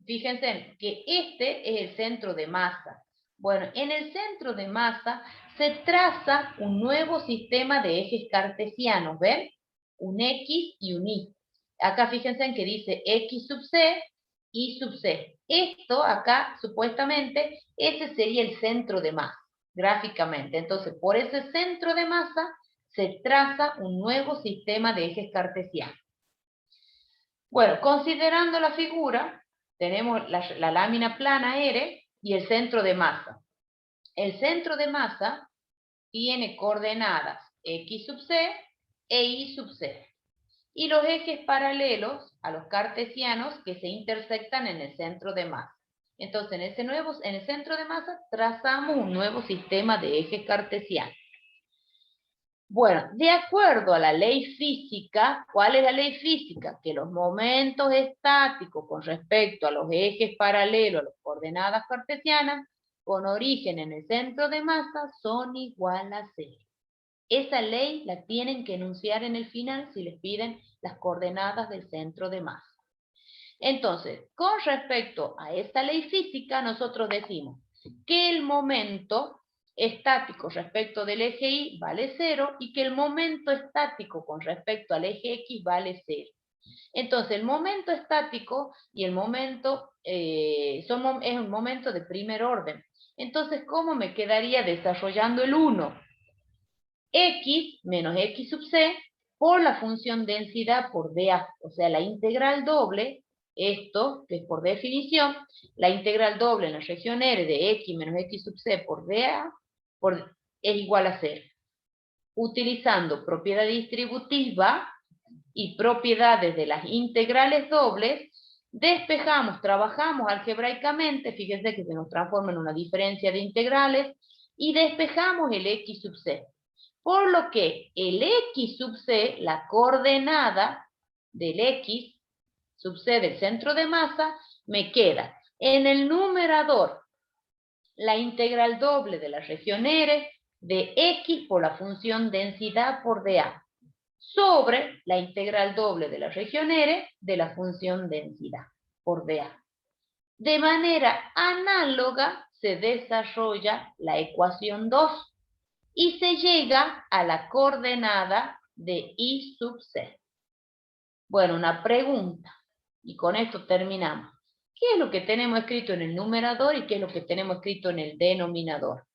fíjense, que este es el centro de masa. Bueno, en el centro de masa se traza un nuevo sistema de ejes cartesianos, ¿ven? Un X y un Y. Acá fíjense en que dice X sub C, Y sub C. Esto acá, supuestamente, ese sería el centro de masa, gráficamente. Entonces, por ese centro de masa se traza un nuevo sistema de ejes cartesianos. Bueno, considerando la figura, tenemos la lámina plana R y el centro de masa. El centro de masa tiene coordenadas X sub C e Y sub C. Y los ejes paralelos a los cartesianos que se intersectan en el centro de masa. Entonces, en el centro de masa trazamos un nuevo sistema de ejes cartesianos. Bueno, de acuerdo a la ley física, ¿cuál es la ley física? Que los momentos estáticos con respecto a los ejes paralelos a las coordenadas cartesianas con origen en el centro de masa son igual a cero. Esa ley la tienen que enunciar en el final si les piden las coordenadas del centro de masa. Entonces, con respecto a esta ley física, nosotros decimos que el momento estático respecto del eje Y vale 0 y que el momento estático con respecto al eje X vale 0. Entonces, el momento estático y el momento es un momento de primer orden. Entonces, ¿cómo me quedaría desarrollando el 1? X menos X sub C por la función densidad por dA, o sea, la integral doble, esto que es por definición, la integral doble en la región R de X menos X sub C por dA es igual a 0. Utilizando propiedad distributiva y propiedades de las integrales dobles, despejamos, trabajamos algebraicamente, fíjense que se nos transforma en una diferencia de integrales, y despejamos el X sub C. Por lo que el X sub C, la coordenada del X sub C del centro de masa, me queda en el numerador la integral doble de la región R de X por la función densidad por dA, sobre la integral doble de la región R de la función densidad por dA. De manera análoga se desarrolla la ecuación 2 y se llega a la coordenada de Y sub C. Bueno, una pregunta, y con esto terminamos. ¿Qué es lo que tenemos escrito en el numerador y qué es lo que tenemos escrito en el denominador?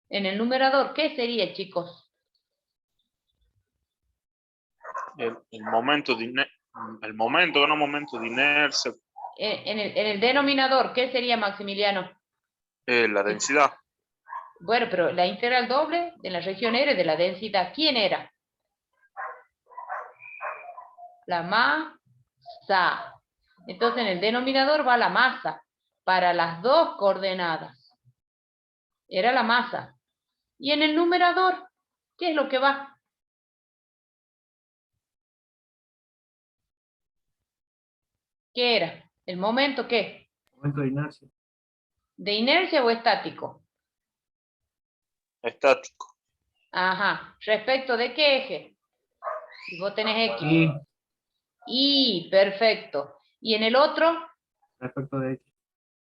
En el numerador, ¿qué sería, chicos? El momento de no momento de inercia, En el denominador, ¿qué sería, Maximiliano? la densidad. Bueno, pero la integral doble de la región R de la densidad, ¿quién era? La masa. Entonces en el denominador va la masa para las dos coordenadas. Era la masa. Y en el numerador, ¿qué es lo que va? ¿Qué era? ¿El momento qué? Momento de inercia. ¿De inercia o estático? Estático. Ajá. ¿Respecto de qué eje? Si vos tenés X. Y, perfecto. ¿Y en el otro? Respecto de X.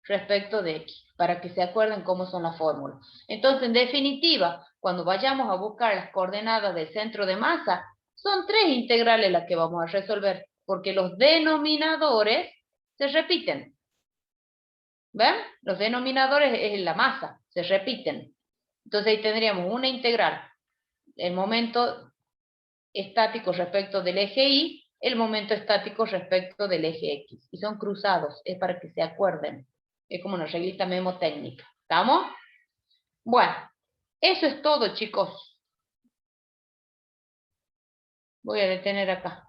Respecto de X, para que se acuerden cómo son las fórmulas. Entonces, en definitiva, cuando vayamos a buscar las coordenadas del centro de masa, son 3 integrales las que vamos a resolver, porque los denominadores se repiten. ¿Ven? Los denominadores es la masa, se repiten. Entonces ahí tendríamos una integral, el momento estático respecto del eje Y, el momento estático respecto del eje X. Y son cruzados, es para que se acuerden. Es como una reglita memotécnica. ¿Estamos? Bueno, eso es todo, chicos. Voy a detener acá.